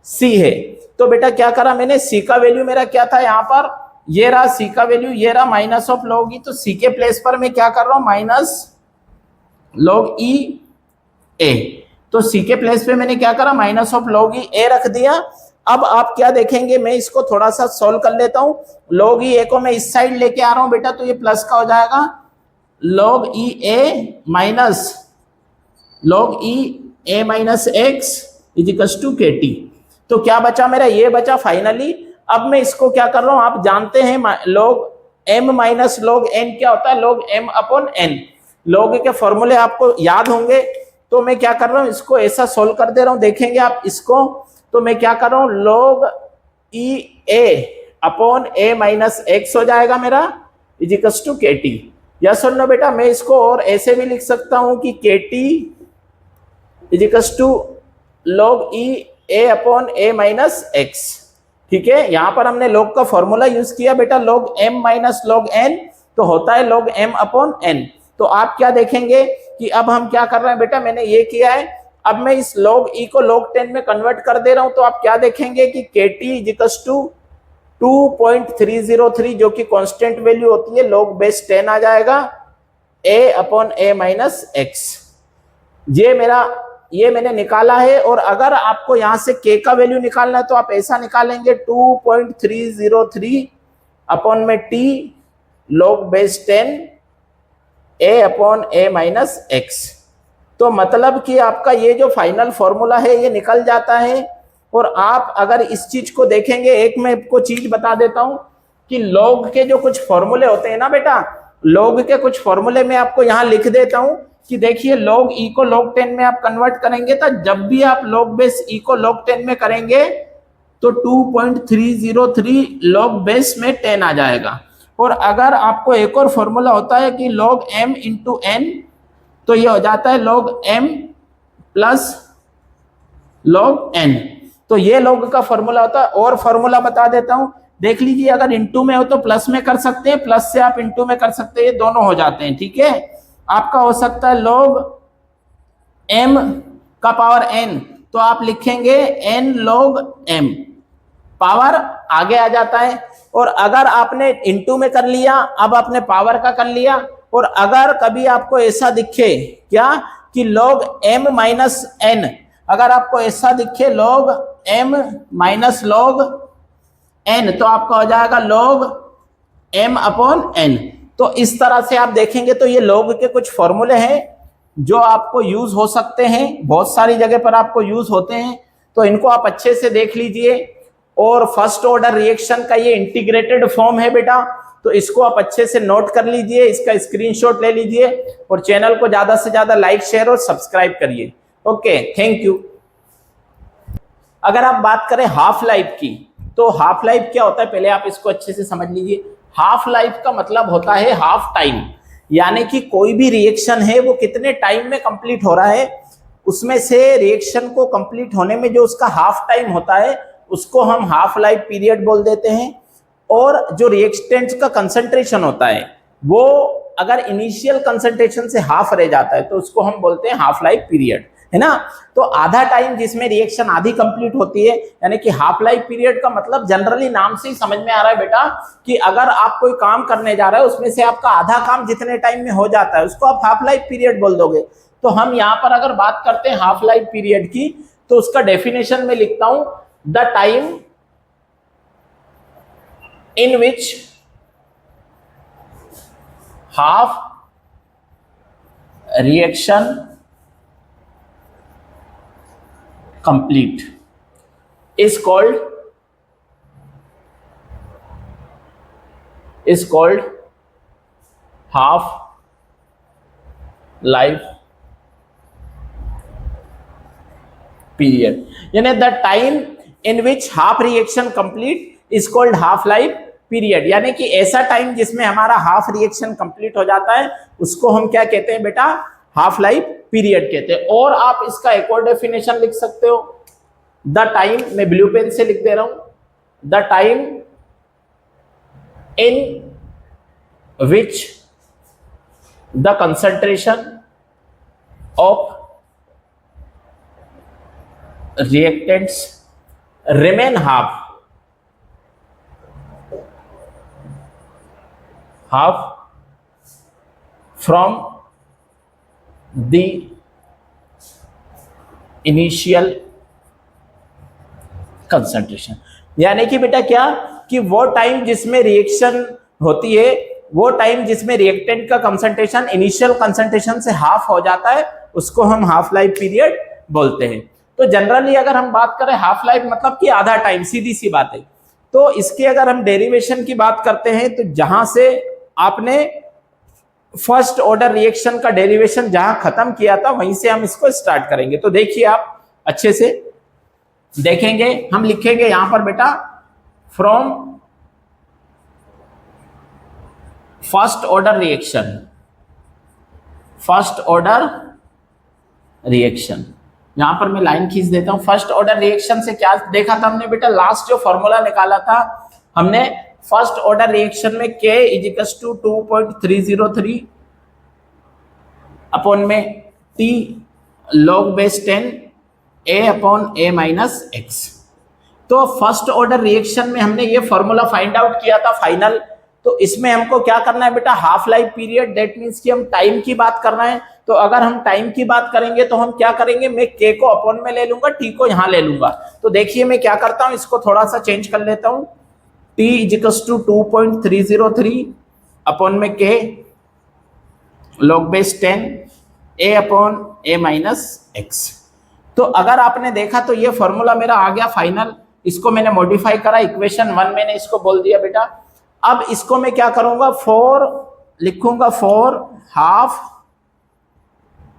c है। तो बेटा क्या करा मैंने, c का वैल्यू मेरा क्या था यहां पर, ये रहा c का वैल्यू, ये रहा माइनस ऑफ लॉग ई, तो c के प्लेस पर मैं क्या कर रहा हूं, माइनस लॉग ई ए, तो c के प्लेस पे मैंने क्या करा, माइनस ऑफ लॉग ई ए रख दिया। अब आप क्या देखेंगे, मैं इसको थोड़ा सा सॉल्व कर लेता हूं, लॉग ई ए को मैं इस साइड लेके आ रहा हूं बेटा, तो ये प्लस का हो जाएगा, log E A minus log E A minus X is equals to K T. तो क्या बचा मेरा, ये बचा फाइनली। अब मैं इसको क्या कर रहा हूं, आप जानते हैं log M minus log N क्या होता है, log M upon N, log के फॉर्मूले आपको याद होंगे। तो मैं क्या कर रहा हूं, इसको ऐसा सोल्व कर दे रहा हूं, देखेंगे आप इसको। तो मैं क्या कर रहा हूं, log E A upon A minus x हो जाएगा मेरा is equals to K T. या सुन लो बेटा, मैं इसको और ऐसे भी लिख सकता हूं कि K T is equals to log E A upon A minus X. ठीक है, यहां पर हमने लॉग का फॉर्मूला यूज किया बेटा, log M minus log N तो होता है लॉग एम अपॉन एन। तो आप क्या देखेंगे कि अब हम क्या कर रहे हैं बेटा, मैंने ये किया है, अब मैं इस log e को log 10 में कन्वर्ट कर दे रहा हूं। तो आप क्या देखेंगे कि kt इज इक्वल्स टू 2.303 जो कि कांस्टेंट वैल्यू होती है, log बेस 10 आ जाएगा a upon a minus x. ये मैंने निकाला है। और अगर आपको यहां से k का वैल्यू निकालना है तो आप ऐसा निकालेंगे 2.303 अपॉन में t log base 10 a upon a minus x. तो मतलब कि आपका ये जो फाइनल फॉर्मूला है ये निकल जाता है। और आप अगर इस चीज को देखेंगे, एक मैं आपको चीज बता देता हूं कि लॉग के जो कुछ फॉर्मूले होते हैं ना बेटा, लॉग के कुछ फॉर्मूले में आपको यहां लिख देता हूं कि देखिए log e को log 10 में आप कन्वर्ट करेंगे, तो जब भी आप log बेस e को log 10 में करेंगे तो 2.303 log बेस में 10 आ जाएगा। और अगर आपको एक और फॉर्मूला होता है कि log m इंटू n, तो ये हो जाता है log m plus log n। तो ये log का फॉर्मूला होता है। और फॉर्मूला बता देता हूं, देख लीजिए, अगर इंटू में हो तो प्लस में कर सकते हैं, प्लस से आप इंटू में कर सकते हैं, दोनों हो जाते हैं। ठीक है, आपका हो सकता है log m का पावर n, तो आप लिखेंगे n log m, पावर आगे आ जाता है। और अगर आपने इंटू में कर लिया, अब आपने पावर का कर लिया। और अगर कभी आपको ऐसा दिखे क्या कि log m माइनस n, अगर आपको ऐसा दिखे log m minus log n, तो आपका हो जाएगा log m अपॉन n। तो इस तरह से आप देखेंगे तो ये log के कुछ फॉर्मूले हैं जो आपको यूज हो सकते हैं, बहुत सारी जगह पर आपको यूज होते हैं, तो इनको आप अच्छे से देख लीजिए। और फर्स्ट ऑर्डर रिएक्शन का ये इंटीग्रेटेड फॉर्म है बेटा, तो इसको आप अच्छे से नोट कर लीजिए, इसका स्क्रीनशॉट ले लीजिए और चैनल को ज्यादा से ज्यादा लाइक शेयर और सब्सक्राइब करिए। Okay, thank you. अगर आप बात करें हाफ लाइफ की, तो हाफ लाइफ क्या होता है पहले आप इसको अच्छे से समझ लीजिए। हाफ लाइफ का मतलब होता है हाफ टाइम, यानी कि कोई भी रिएक्शन है वो कितने टाइम में कंप्लीट हो रहा है, उसमें से रिएक्शन को कंप्लीट होने में जो उसका हाफ टाइम होता है उसको हम हाफ लाइफ पीरियड बोल देते हैं। और जो रिएक्टेंट्स का कंसंट्रेशन होता है वो अगर इनिशियल कंसंट्रेशन से हाफ रह जाता है तो उसको हम बोलते हैं हाफ लाइफ पीरियड, है ना। तो आधा टाइम जिसमें रिएक्शन आधी कंप्लीट होती है, यानी कि हाफ लाइफ पीरियड का मतलब जनरली नाम से ही समझ में आ रहा है बेटा कि अगर आप कोई काम करने जा रहे हो उसमें से आपका आधा काम जितने टाइम में हो जाता है उसको आप हाफ लाइफ पीरियड बोल दोगे। तो हम यहाँ पर अगर बात करते हैं हाफ लाइफ पीरियड की, तो उसका डेफिनेशन में लिखता हूं, the time in which half reaction complete is called half life period, यानी the time in which half reaction complete is called half life period, यानी कि ऐसा टाइम जिसमें हमारा हाफ रिएक्शन कंप्लीट हो जाता है उसको हम क्या कहते हैं बेटा, हाफ लाइफ पीरियड कहते हैं। और आप इसका एक और डेफिनेशन लिख सकते हो, द टाइम, मैं ब्लू पेन से लिख दे रहा हूं, the time in which the concentration of reactants remain half from the initial concentration, यानी कि बेटा क्या कि वो टाइम जिसमें रिएक्शन होती है, वो टाइम जिसमें रिएक्टेंट का कंसंट्रेशन इनिशियल कंसंट्रेशन से हाफ हो जाता है उसको हम हाफ लाइफ पीरियड बोलते हैं। तो जनरली अगर हम बात करें हाफ लाइफ मतलब कि आधा टाइम, सीधी सी बात है। तो इसके अगर हम डेरिवेशन की बात करते हैं तो जहां से आपने फर्स्ट ऑर्डर रिएक्शन का डेरिवेशन जहां खत्म किया था वहीं से हम इसको स्टार्ट करेंगे। तो देखिए आप अच्छे से देखेंगे, हम लिखेंगे यहां पर बेटा from first order reaction, first order reaction, यहां पर मैं लाइन खींच देता हूं। फर्स्ट ऑर्डर रिएक्शन से क्या देखा था हमने बेटा, लास्ट जो फॉर्मूला निकाला था हमने फर्स्ट ऑर्डर रिएक्शन में K इजिकल्स टू 2.303 अपॉन में T log base 10 A upon A minus x. तो फर्स्ट ऑर्डर रिएक्शन में हमने ये फॉर्मूला फाइंड आउट किया था फाइनल। तो इसमें हमको क्या करना है बेटा, half life period, that means कि हम टाइम की बात कर रहे हैं। तो अगर हम टाइम की बात करेंगे तो हम क्या करेंगे, मैं K को अपॉन में ले लूंगा, T को यहां ले लूंगा। तो देखिए मैं क्या करता हूं, इसको थोड़ा सा चेंज कर लेता हूं, T इजिकल्स टू 2.303 अपॉन में K log base 10 A upon A minus x. तो अगर आपने देखा तो ये फॉर्मूला मेरा आ गया फाइनल, इसको मैंने मॉडिफाई करा, इक्वेशन 1 मैंने इसको बोल दिया बेटा। अब इसको मैं क्या करूंगा, फॉर लिखूंगा, फॉर हाफ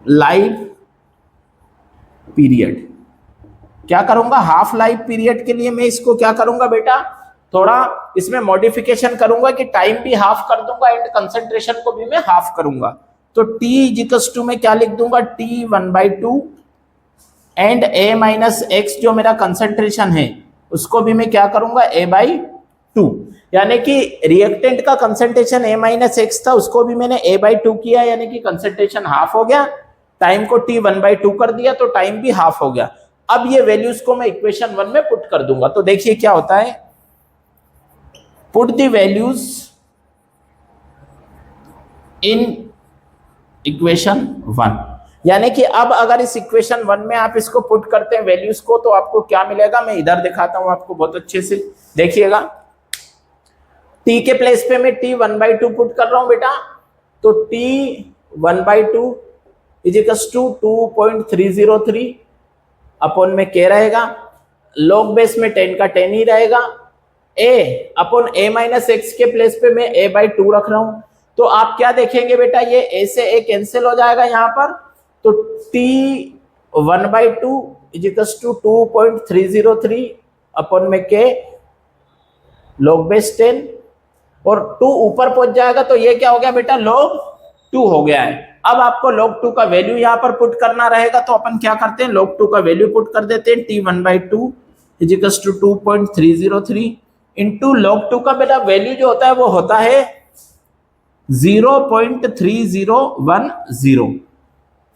लाइफ पीरियड। क्या करूंगा, हाफ लाइफ पीरियड के लिए मैं इसको क्या करूंगा बेटा, थोड़ा इसमें मॉडिफिकेशन करूंगा कि टाइम भी हाफ कर दूंगा एंड कंसंट्रेशन को भी मैं हाफ करूंगा। तो T इजिकल्स टू में क्या लिख दूंगा, T 1/2 and A minus x जो मेरा कंसंट्रेशन है उसको भी मैं क्या करूंगा, A/2। यानी कि रिएक्टेंट का कंसंट्रेशन A माइनस एक्स था, उसको भी मैंने A/2 किया, यानी कि कंसंट्रेशन हाफ हो गया। टाइम को T 1/2 कर दिया तो टाइम भी हाफ हो गया। अब ये वैल्यूज को मैं इक्वेशन 1 में पुट कर दूंगा। तो देखिए क्या होता है, put the values in equation 1, यानी कि अब अगर इस इक्वेशन 1 में आप इसको पुट करते हैं वैल्यूज को तो आपको क्या मिलेगा, मैं इधर दिखाता हूं आपको बहुत अच्छे से देखिएगा। T के प्लेस पे मैं T 1/2 पुट कर रहा हूं बेटा, तो T 1/2 इजिकल्स टू 2.303 अपॉन में K रहेगा। log बेस में 10 का 10 ही रहेगा, a upon a minus x के प्लेस पे मैं a बाई 2 रख रहा हूं। तो आप क्या देखेंगे बेटा, ये a से a कैंसिल हो जाएगा यहाँ पर, तो t 1/2 इजिकल्स टू 2.303 अपॉन में k log बेस 10, और 2 ऊपर पहुंच जाएगा तो ये क्या हो गया बेटा, log 2 हो गया है। अब आपको log 2 का वैल्यू यहाँ पर पुट करना रहेगा, तो अपन क्या करते हैं, log 2 का वैल्यू पुट कर देते हैं, t 1/2 equals to 2.303 into log 2 का बेटा वैल्यू जो होता है वो होता है 0.3010,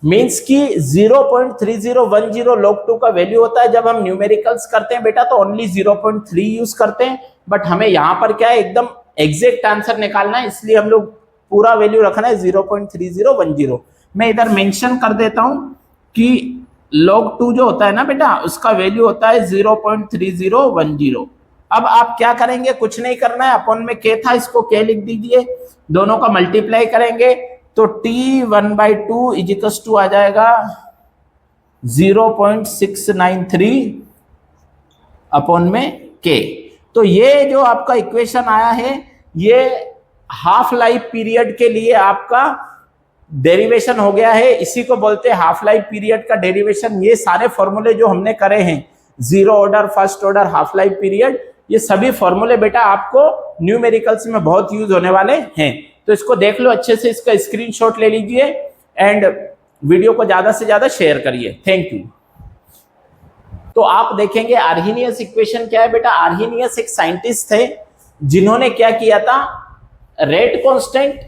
मीन्स कि 0.3010 log 2 का वैल्यू होता है। जब हम न्यूमेरिकल्स करते हैं बेटा तो ओनली 0.3 यूज करते हैं, बट हमें यहाँ पर क्या है, एकदम एग्जैक्ट आंसर निकालना है, इसलिए हम लोग पूरा वैल्यू रखना है 0.3010। मैं इधर मेंशन कर देता हूं कि log 2 जो होता है ना बेटा, उसका वैल्यू होता है 0.3010। अब आप क्या करेंगे, कुछ नहीं करना है, अपॉन में k था, इसको k लिख दीजिए, दोनों का मल्टीप्लाई करेंगे तो t 1/2 इजिकल्स टू आ जाएगा 0.693 अपॉन में k। तो ये जो आपका इक्वेशन आया है, ये हाफ लाइफ पीरियड के लिए आपका डेरिवेशन हो गया है, इसी को बोलते हैं हाफ लाइफ पीरियड का डेरिवेशन। ये सारे फॉर्मूले जो हमने करे हैं, zero order, first order, half life period, ये सभी फॉर्मूले बेटा आपको न्यूमेरिकल्स में बहुत यूज होने वाले हैं। तो इसको देख लो अच्छे से, इसका स्क्रीनशॉट ले लीजिए एंड वीडियो को ज्यादा से ज्यादा शेयर करिए। Thank you. तो आप देखेंगे आर्हीनियस इक्वेशन क्या है बेटा। आर्हीनियस एक साइंटिस्ट थे जिन्होंने क्या किया था, रेट कांस्टेंट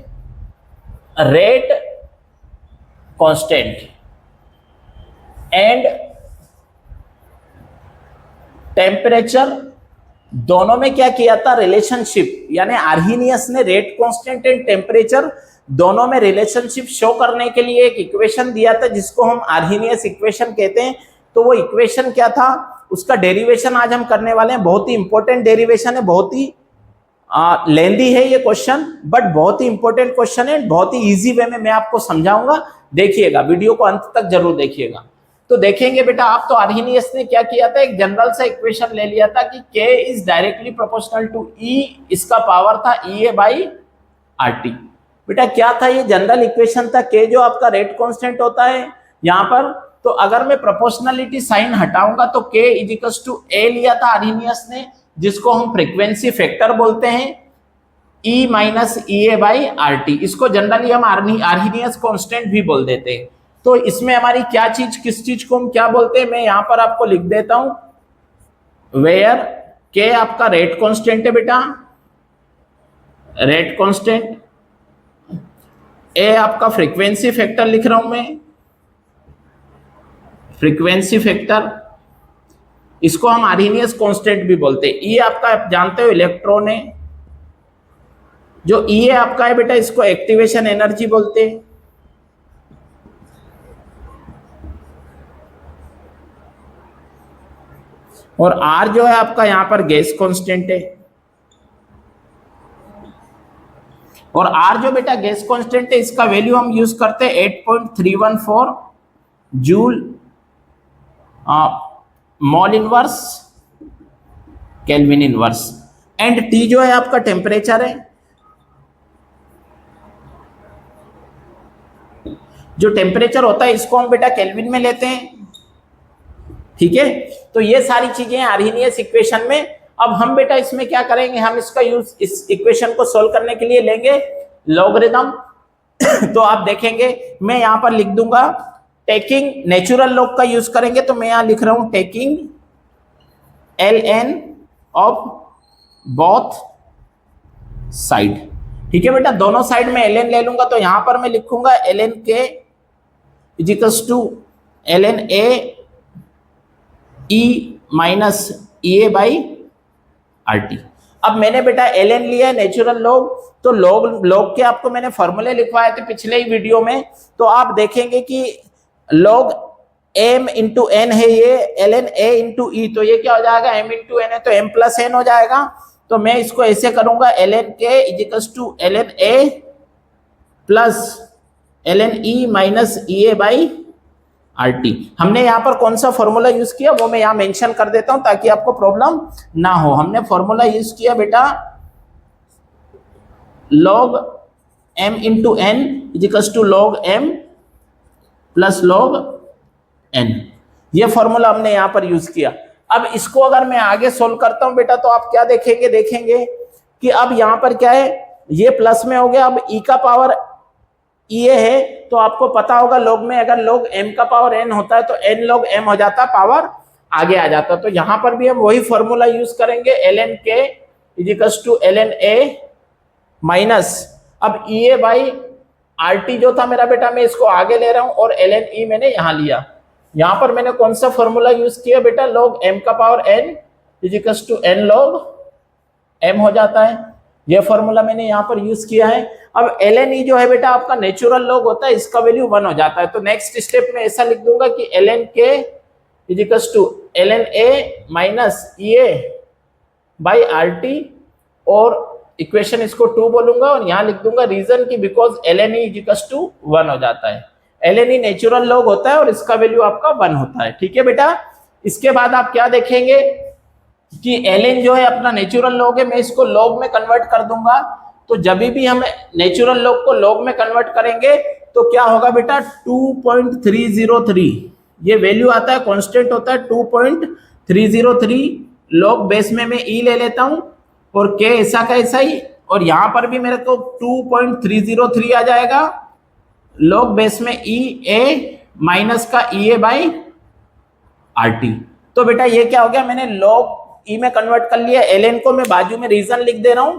एंड टेम्परेचर दोनों में क्या किया था, रिलेशनशिप, यानी आर्हीनियस ने रेट कांस्टेंट एंड टेम्परेचर दोनों में रिलेशनशिप शो करने के लिए एक इक्वेशन दिया था जिसको हम आर्हीनियस इक्वेशन कहते हैं। तो वो इक्वेशन क्या था, उसका डेरिवेशन आज हम करने वाले हैं। बहुत ही इंपॉर्टेंट डेरिवेशन है, बहुत ही लेंदी है ये क्वेश्चन, बट बहुत ही इंपॉर्टेंट क्वेश्चन है। बहुत ही इजी वे में मैं आपको समझाऊंगा, देखिएगा, वीडियो को अंत तक जरूर देखिएगा। तो देखेंगे बेटा आप, तो आर्हीनियस ने क्या किया था, एक जनरल सा इक्वेशन ले लिया था कि k is directly proportional to E, इसका पावर था EA बाई RT। बेटा क्या था, ये जनरल इक्वेशन था, k जो आपका रेट कांस्टेंट होता है यहाँ पर, तो अगर मैं प्रोपोर्शनलिटी साइन हटाऊंगा तो k इजिकल्स टू A लिया था आर्हीनियस ने, जिसको हम फ्रीक्वेंसी फैक्टर बोलते हैं, E minus EA by RT। इसको जनरली हम आर्हीनियस कांस्टेंट भी बोल देते हैं। तो इसमें हमारी क्या चीज, किस चीज को हम क्या बोलते हैं, मैं यहां पर आपको लिख देता हूं, वेयर के आपका रेट कांस्टेंट है बेटा, रेट कांस्टेंट, ए आपका फ्रीक्वेंसी फैक्टर लिख रहा हूं मैं, फ्रीक्वेंसी फैक्टर, इसको हम आर्हीनियस कांस्टेंट भी बोलते हैं। ई आपका आप जानते हो इलेक्ट्रॉन है, जो ई है आपका है बेटा, इसको एक्टिवेशन एनर्जी बोलते हैं। और R जो है आपका यहां पर गैस कांस्टेंट है, और R जो बेटा गैस कांस्टेंट है, इसका वैल्यू हम यूज करते हैं 8.314 joule mall inverse kelvin inverse. And T जो है आपका टेम्परेचर है, जो टेम्परेचर होता है इसको हम बेटा केल्विन में लेते हैं, ठीक है। तो ये सारी चीजें आर्हीनियस इक्वेशन में। अब हम बेटा इसमें क्या करेंगे, हम इसका यूज इस इक्वेशन को सोल्व करने के लिए लेंगे लॉगरिथम। तो आप देखेंगे मैं यहां पर लिख दूंगा टेकिंग नेचुरल लॉग का यूज करेंगे, तो मैं यहां लिख रहा हूं taking ln of both side, ठीक है बेटा। दोनों साइड में ln ले लूंगा, तो यहां पर मैं लिखूंगा ln k equals to ln a E minus EA by RT। अब मैंने बेटा ln लिया है नेचुरल लॉग, तो लॉग के आपको मैंने फॉर्मूले लिखवाए थे पिछले ही वीडियो में। तो आप देखेंगे कि लॉग m इंटू n है ये, ln a इंटू E, तो ये क्या हो जाएगा, m इंटू n है तो m प्लस n हो जाएगा। तो मैं इसको ऐसे करूंगा ln k equals to ln a plus ln E minus EA by RT। हमने यहाँ पर कौन सा फॉर्मूला यूज किया वो मैं यहाँ मेंशन कर देता हूं ताकि आपको प्रॉब्लम ना हो। हमने फॉर्मूला यूज किया बेटा log m into n equals to log m plus log n। ये फॉर्मूला हमने यहाँ पर यूज किया। अब इसको अगर मैं आगे सोल्व करता हूं बेटा तो आप क्या देखेंगे कि अब यहाँ पर क्या है, ये प्लस में हो गया, अब e का पावर ये है तो आपको पता होगा log में अगर log m का पावर n होता है तो n log m हो जाता है, पावर आगे आ जाता है। तो यहाँ पर भी हम वही फॉर्मूला यूज करेंगे ln k equals to ln a minus अब EA बाई RT जो था मेरा बेटा मैं इसको आगे ले रहा हूं और ln E मैंने यहां लिया। यहां पर मैंने कौन सा फॉर्मूला यूज किया बेटा, log m का power n equals to n log m हो जाता है। यह फॉर्मूला मैंने यहां पर यूज किया है। अब ln E जो है बेटा आपका नेचुरल लॉग होता है, इसका वैल्यू 1 हो जाता है। तो नेक्स्ट स्टेप में ऐसा लिख दूंगा कि ln k equals to ln a minus EA by RT और इक्वेशन इसको 2 बोलूंगा और यहां लिख दूंगा रीजन की because ln E equals to 1 हो जाता है। ln E नेचुरल लॉग होता है और इसका वैल्यू आपका 1 होता है। ठीक है बेटा, इसके बाद आप क्या देखेंगे कि ln जो है अपना नेचुरल लॉग है, मैं इसको लॉग में कन्वर्ट कर दूंगा। तो जब भी हम नेचुरल लॉग को लॉग में कन्वर्ट करेंगे तो क्या होगा बेटा 2.303 ये वैल्यू आता है, कांस्टेंट होता है 2.303 लॉग बेस में मैं e ले लेता हूं और k ऐसा का ऐसा ही, और यहां पर भी मेरे को 2.303 आ जाएगा लॉग बेस में e a माइनस का EA बाई RT। तो बेटा ये क्या हो गया, मैंने लॉग e में कन्वर्ट कर लिया। ln को मैं बाजू में रीजन लिख दे रहा हूं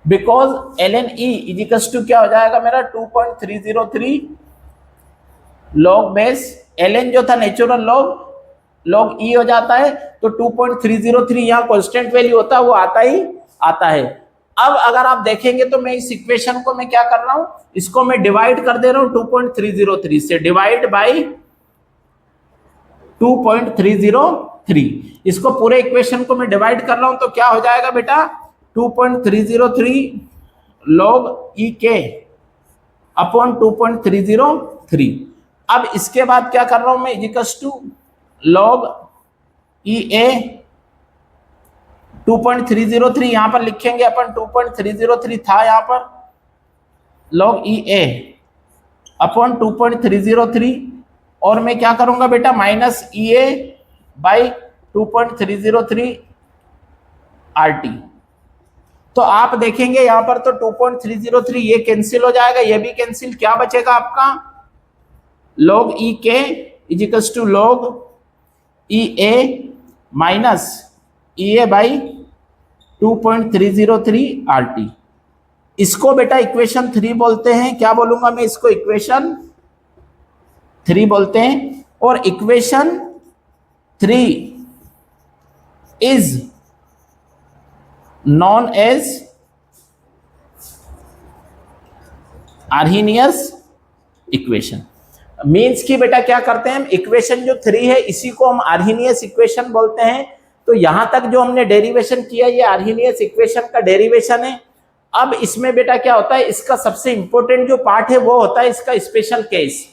because ln E equals to क्या हो जाएगा मेरा 2.303 लॉग बेस ln जो था नेचुरल लॉग log E हो जाता है। तो 2.303 यहाँ कांस्टेंट वैल्यू होता है, वो आता है। अब अगर आप देखेंगे तो मैं इस इक्वेशन को मैं क्या कर रहा हूं, इसको मैं डिवाइड कर दे रहा हूं 2.303 से, डिवाइड बाई 2.303। इसको पूरे इक्वेशन को मैं डिवाइड कर रहा हूं तो क्या हो जाएगा बेटा 2.303 log EK अपॉन 2.303। अब इसके बाद क्या कर रहा हूं मैं इजिकल्स टू log EA 2.303 यहां पर लिखेंगे अपन, 2.303 था यहां पर log EA अपॉन 2.303 और मैं क्या करूंगा बेटा माइनस EA बाई 2.303 RT। तो आप देखेंगे यहां पर तो 2.303 ये कैंसिल हो जाएगा, ये भी कैंसिल, क्या बचेगा आपका log EK equals to log EA minus EA by 2.303 RT। इसको बेटा इक्वेशन 3 बोलते हैं। क्या बोलूंगा मैं इसको, इक्वेशन 3 बोलते हैं। और equation 3 is known as Arrhenius equation. Means की बेटा क्या करते हैं हम, इक्वेशन जो 3 है इसी को हम आर्हीनियस इक्वेशन बोलते हैं। तो यहां तक जो हमने डेरिवेशन किया ये आर्हीनियस इक्वेशन का डेरिवेशन है। अब इसमें बेटा क्या होता है, इसका सबसे इंपॉर्टेंट जो पार्ट है वो होता है इसका स्पेशल केस।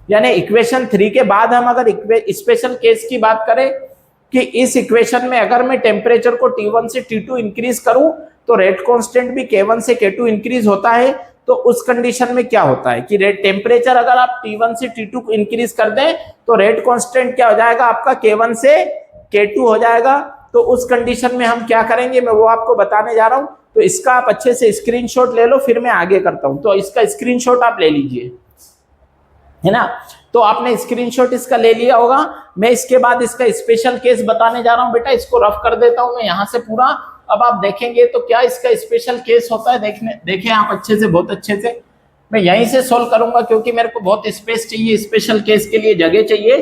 यानी इक्वेशन 3 के बाद हम अगर स्पेशल केस की बात करें कि इस इक्वेशन में अगर मैं टेम्परेचर को T1 से T2 इंक्रीज करूं तो रेट कांस्टेंट भी K1 से K2 इंक्रीज होता है। तो उस कंडीशन में क्या होता है कि रेट टेम्परेचर अगर आप T1 से T2 को इंक्रीज कर दें तो रेट कांस्टेंट क्या हो जाएगा आपका K1 से K2 हो जाएगा। तो उस कंडीशन में हम क्या करेंगे मैं वो आपको बताने जा रहा हूं। तो इसका आप अच्छे से स्क्रीनशॉट ले लो, फिर मैं आगे करता हूं। तो इसका स्क्रीनशॉट आप ले लीजिए, है ना। तो आपने स्क्रीनशॉट इसका ले लिया होगा। मैं इसके बाद इसका स्पेशल केस बताने जा रहा हूं बेटा, इसको रफ कर देता हूं मैं यहां से पूरा। अब आप देखेंगे तो क्या इसका स्पेशल केस होता है, देखें आप अच्छे से, बहुत अच्छे से। मैं यहीं से सोल्व करूंगा क्योंकि मेरे को बहुत स्पेस चाहिए, स्पेशल केस के लिए जगह चाहिए।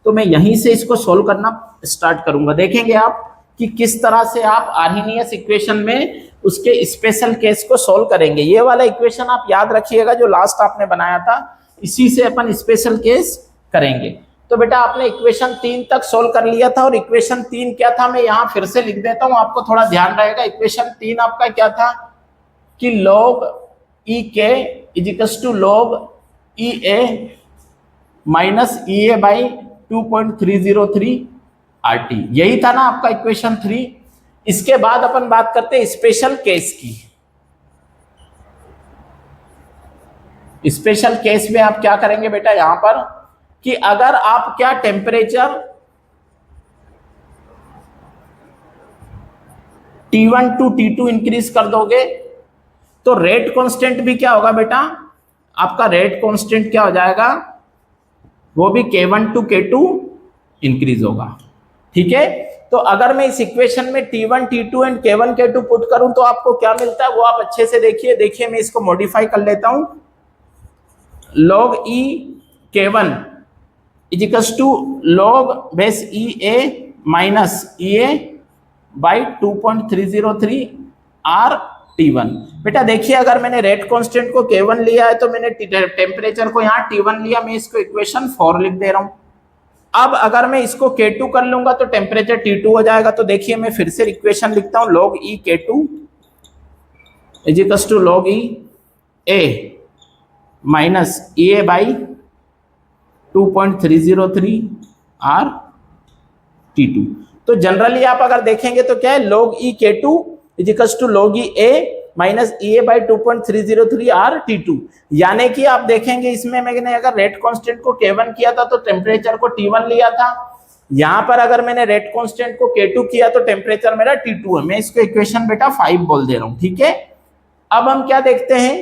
तो मैं यहीं से इसको सोल्व करना स्टार्ट करूंगा। देखेंगे आप कि किस तरह से आप आर्हीनियस इक्वेशन में उसके स्पेशल केस को सोल्व करेंगे। ये वाला इक्वेशन आप याद रखिएगा जो लास्ट आपने बनाया था, इसी से अपन स्पेशल केस करेंगे। तो बेटा आपने इक्वेशन 3 तक सोल्व कर लिया था। और इक्वेशन 3 क्या था मैं यहाँ फिर से लिख देता हूँ, आपको थोड़ा ध्यान रहेगा। इक्वेशन 3 आपका क्या था कि log EK equals to log EA minus E A by 2.303 R T. यही था ना आपका इक्वेशन 3। इसके बाद अपन बात करते हैं स्पेशल केस की। स्पेशल केस में आप क्या करेंगे बेटा यहां पर कि अगर आप क्या temperature T1 to T2 increase कर दोगे तो रेट कांस्टेंट भी क्या होगा बेटा, आपका रेट कांस्टेंट क्या हो जाएगा, वो भी K1 टू K2 इंक्रीज होगा। ठीक है, तो अगर मैं इस इक्वेशन में T1 T2 and K1 K2 put करूं तो आपको क्या मिलता है वो आप अच्छे से देखिए मैं इसको मॉडिफाई कर लेता हूं। log E K1 is equals to log base E A minus E A by 2.303 R T1। बेटा देखिए अगर मैंने रेट कांस्टेंट को K1 लिया है तो मैंने टेम्परेचर को यहाँ T1 लिया, मैं इसको इक्वेशन 4 लिख दे रहा हूं। अब अगर मैं इसको K2 कर लूंगा तो टेम्परेचर T2 हो जाएगा। तो देखिए मैं फिर से इक्वेशन लिखता हूं, log E K2 is equals to log E A minus E A by 2.303 R T2। तो जनरली आप अगर देखेंगे तो क्या है, log E K2 is equals to log E A minus E A by 2.303 R T2। यानी कि आप देखेंगे इसमें मैंने अगर रेट कांस्टेंट को K1 किया था तो टेम्परेचर को T1 लिया था, यहां पर अगर मैंने रेट कांस्टेंट को K2 किया तो टेम्परेचर मेरा T2 है। मैं इसको इक्वेशन बेटा 5 बोल दे रहा हूं। ठीक है, अब हम क्या देखते हैं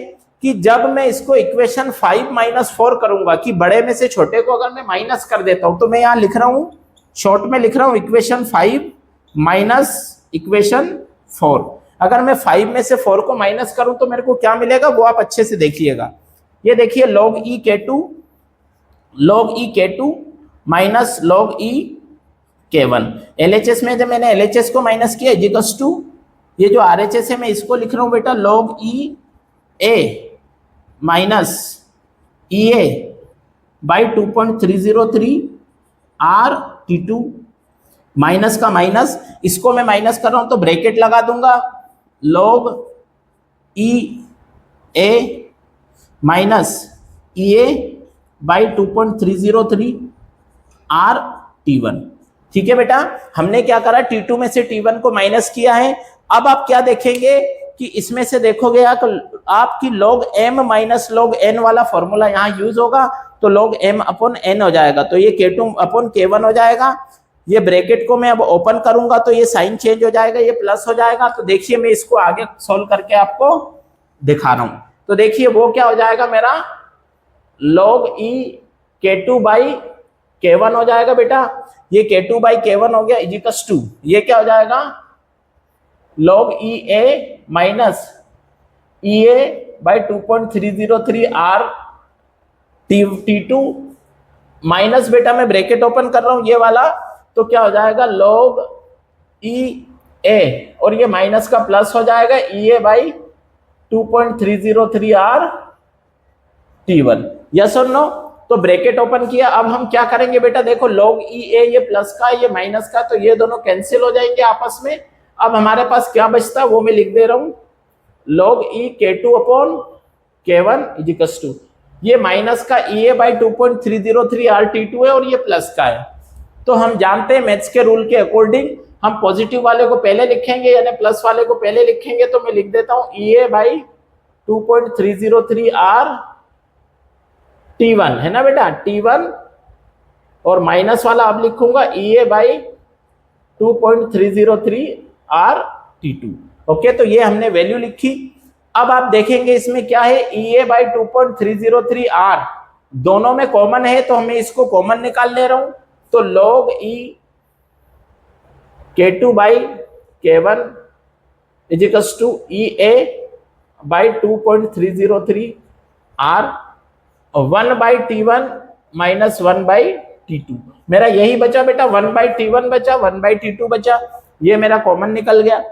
कि जब मैं इसको इक्वेशन 5 माइनस 4 करूंगा कि बड़े में से छोटे को अगर मैं माइनस कर देता हूं तो मैं यहां लिख रहा हूं, शॉर्ट में लिख रहा हूं इक्वेशन 5 माइनस इक्वेशन 4। अगर मैं 5 में से 4 को माइनस करूं तो मेरे को क्या मिलेगा वो आप अच्छे से देखिएगा। ये देखिए log E K2 minus log E K1। LHS में जब मैंने LHS को माइनस किया इक्वल्स टू ये जो RHS है मैं इसको लिख रहा हूं बेटा log E A minus E A by 2.303 R T2। Minus का माइनस, इसको मैं माइनस कर रहा हूं तो ब्रैकेट लगा दूंगा, log E A minus E A by 2.303 R T1। ठीक है बेटा, हमने क्या करा T2 में से T1 को माइनस किया है। अब आप क्या देखेंगे कि इसमें से देखोगे आपकी log M minus log N वाला फॉर्मूला यहाँ यूज होगा, तो log M अपॉन N हो जाएगा, तो ये K2 अपॉन K1 हो जाएगा। ये ब्रैकेट को मैं अब ओपन करूंगा तो ये साइन चेंज हो जाएगा, ये प्लस हो जाएगा। तो देखिए मैं इसको आगे सोल्व करके आपको दिखा रहा हूं। तो देखिए वो क्या हो जाएगा मेरा log E K2 by K1 हो जाएगा बेटा। ये K2 बाई K1 हो गया इज इक्वल्स टू ये क्या हो जाएगा log E A minus E A by 2.303 R T2 minus बेटा मैं ब्रैकेट ओपन कर रहा हूं ये वाला, तो क्या हो जाएगा log E A और ये माइनस का प्लस हो जाएगा E A by 2.303 R T1। Yes और नो? तो ब्रैकेट ओपन किया। अब हम क्या करेंगे बेटा, देखो log E A ये प्लस का ये माइनस का, तो ये दोनों कैंसिल हो जाएंगे आपस में। अब हमारे पास क्या बचता है वो मैं लिख दे रहा हूं, log E K2 upon K1 is equals to ये माइनस का E A by 2.303 R T2 है और ये प्लस का है। तो हम जानते हैं मैथ्स के रूल के अकॉर्डिंग हम पॉजिटिव वाले को पहले लिखेंगे यानी प्लस वाले को पहले लिखेंगे। तो मैं लिख देता हूं E A by 2.303 R T1 है ना बेटा, T1 और माइनस वाला अब लिखूंगा E A by 2.303 R T2। Okay, तो ये हमने वैल्यू लिखी। अब आप देखेंगे इसमें क्या है, E A बाई 2.303 R दोनों में कॉमन है तो हमें इसको कॉमन निकाल ले रहा हूं। तो log E K2 by K1 is equals to E A by 2.303 R 1 by T1 minus 1 by T2। मेरा यही बचा बेटा, 1 बाई T1 बचा, 1 बाई T2 बचा, ये मेरा कॉमन निकल गया।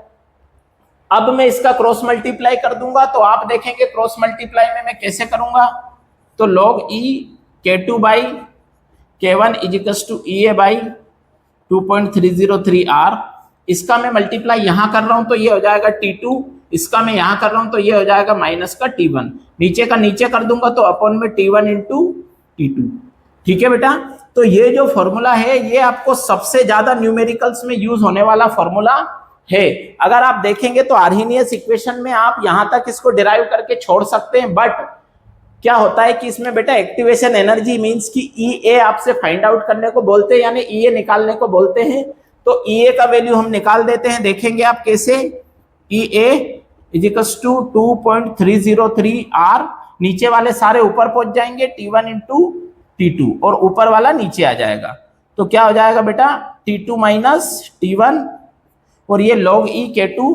अब मैं इसका क्रॉस मल्टीप्लाई कर दूंगा, तो आप देखेंगे क्रॉस मल्टीप्लाई में मैं कैसे करूंगा। तो log E K2 by K1 is equals to E A by 2.303 R। इसका मैं मल्टीप्लाई यहां कर रहा हूं तो ये हो जाएगा T2, इसका मैं यहां कर रहा हूं तो ये हो जाएगा माइनस का T1, नीचे का नीचे कर दूंगा तो अपॉन में T1 इंटू T2। ठीक है बेटा, तो ये जो फॉर्मूला है ये आपको सबसे ज्यादा न्यूमेरिकल्स में यूज होने वाला फॉर्मूला है। अगर आप देखेंगे तो आर्हेनियस इक्वेशन में आप यहां तक इसको डिराइव करके छोड़ सकते हैं, बट क्या होता है कि इसमें बेटा एक्टिवेशन एनर्जी मींस कि EA आपसे फाइंड आउट करने को बोलते हैं, यानी EA निकालने को बोलते हैं। तो EA का वैल्यू हम निकाल देते हैं, देखेंगे आप कैसे। EA इजिकल्स टू 2.303 R, नीचे वाले सारे ऊपर पहुंच जाएंगे, T1 इंटू T2, और ऊपर वाला नीचे आ जाएगा। तो क्या हो जाएगा बेटा, T2 माइनस T1, और ये log E K2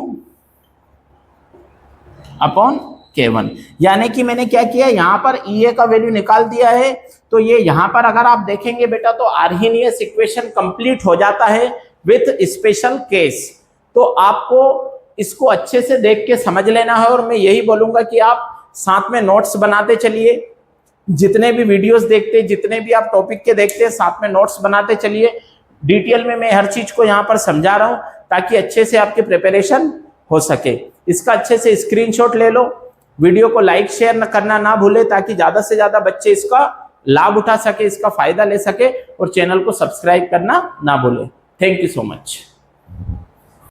upon K1। यानी कि मैंने क्या किया, यहां पर EA का वैल्यू निकाल दिया है। तो ये यहां पर अगर आप देखेंगे बेटा तो आर्हेनियस इक्वेशन कंप्लीट हो जाता है विथ स्पेशल केस। तो आपको इसको अच्छे से देख के समझ लेना है, और मैं यही बोलूंगा कि आप साथ में नोट्स बनाते चलिए। जितने भी वीडियोस देखते, जितने भी आप टॉपिक के देखते हैं, साथ में नोट्स बनाते चलिए। डिटेल में मैं हर चीज को यहाँ पर समझा रहा हूं ताकि अच्छे से आपकी प्रिपरेशन हो सके। इसका अच्छे से स्क्रीनशॉट ले लो, वीडियो को लाइक शेयर करना ना भूले ताकि ज्यादा से ज्यादा बच्चे इसका लाभ उठा सके, इसका फायदा ले सके, और चैनल को सब्सक्राइब करना ना भूले। Thank you so much.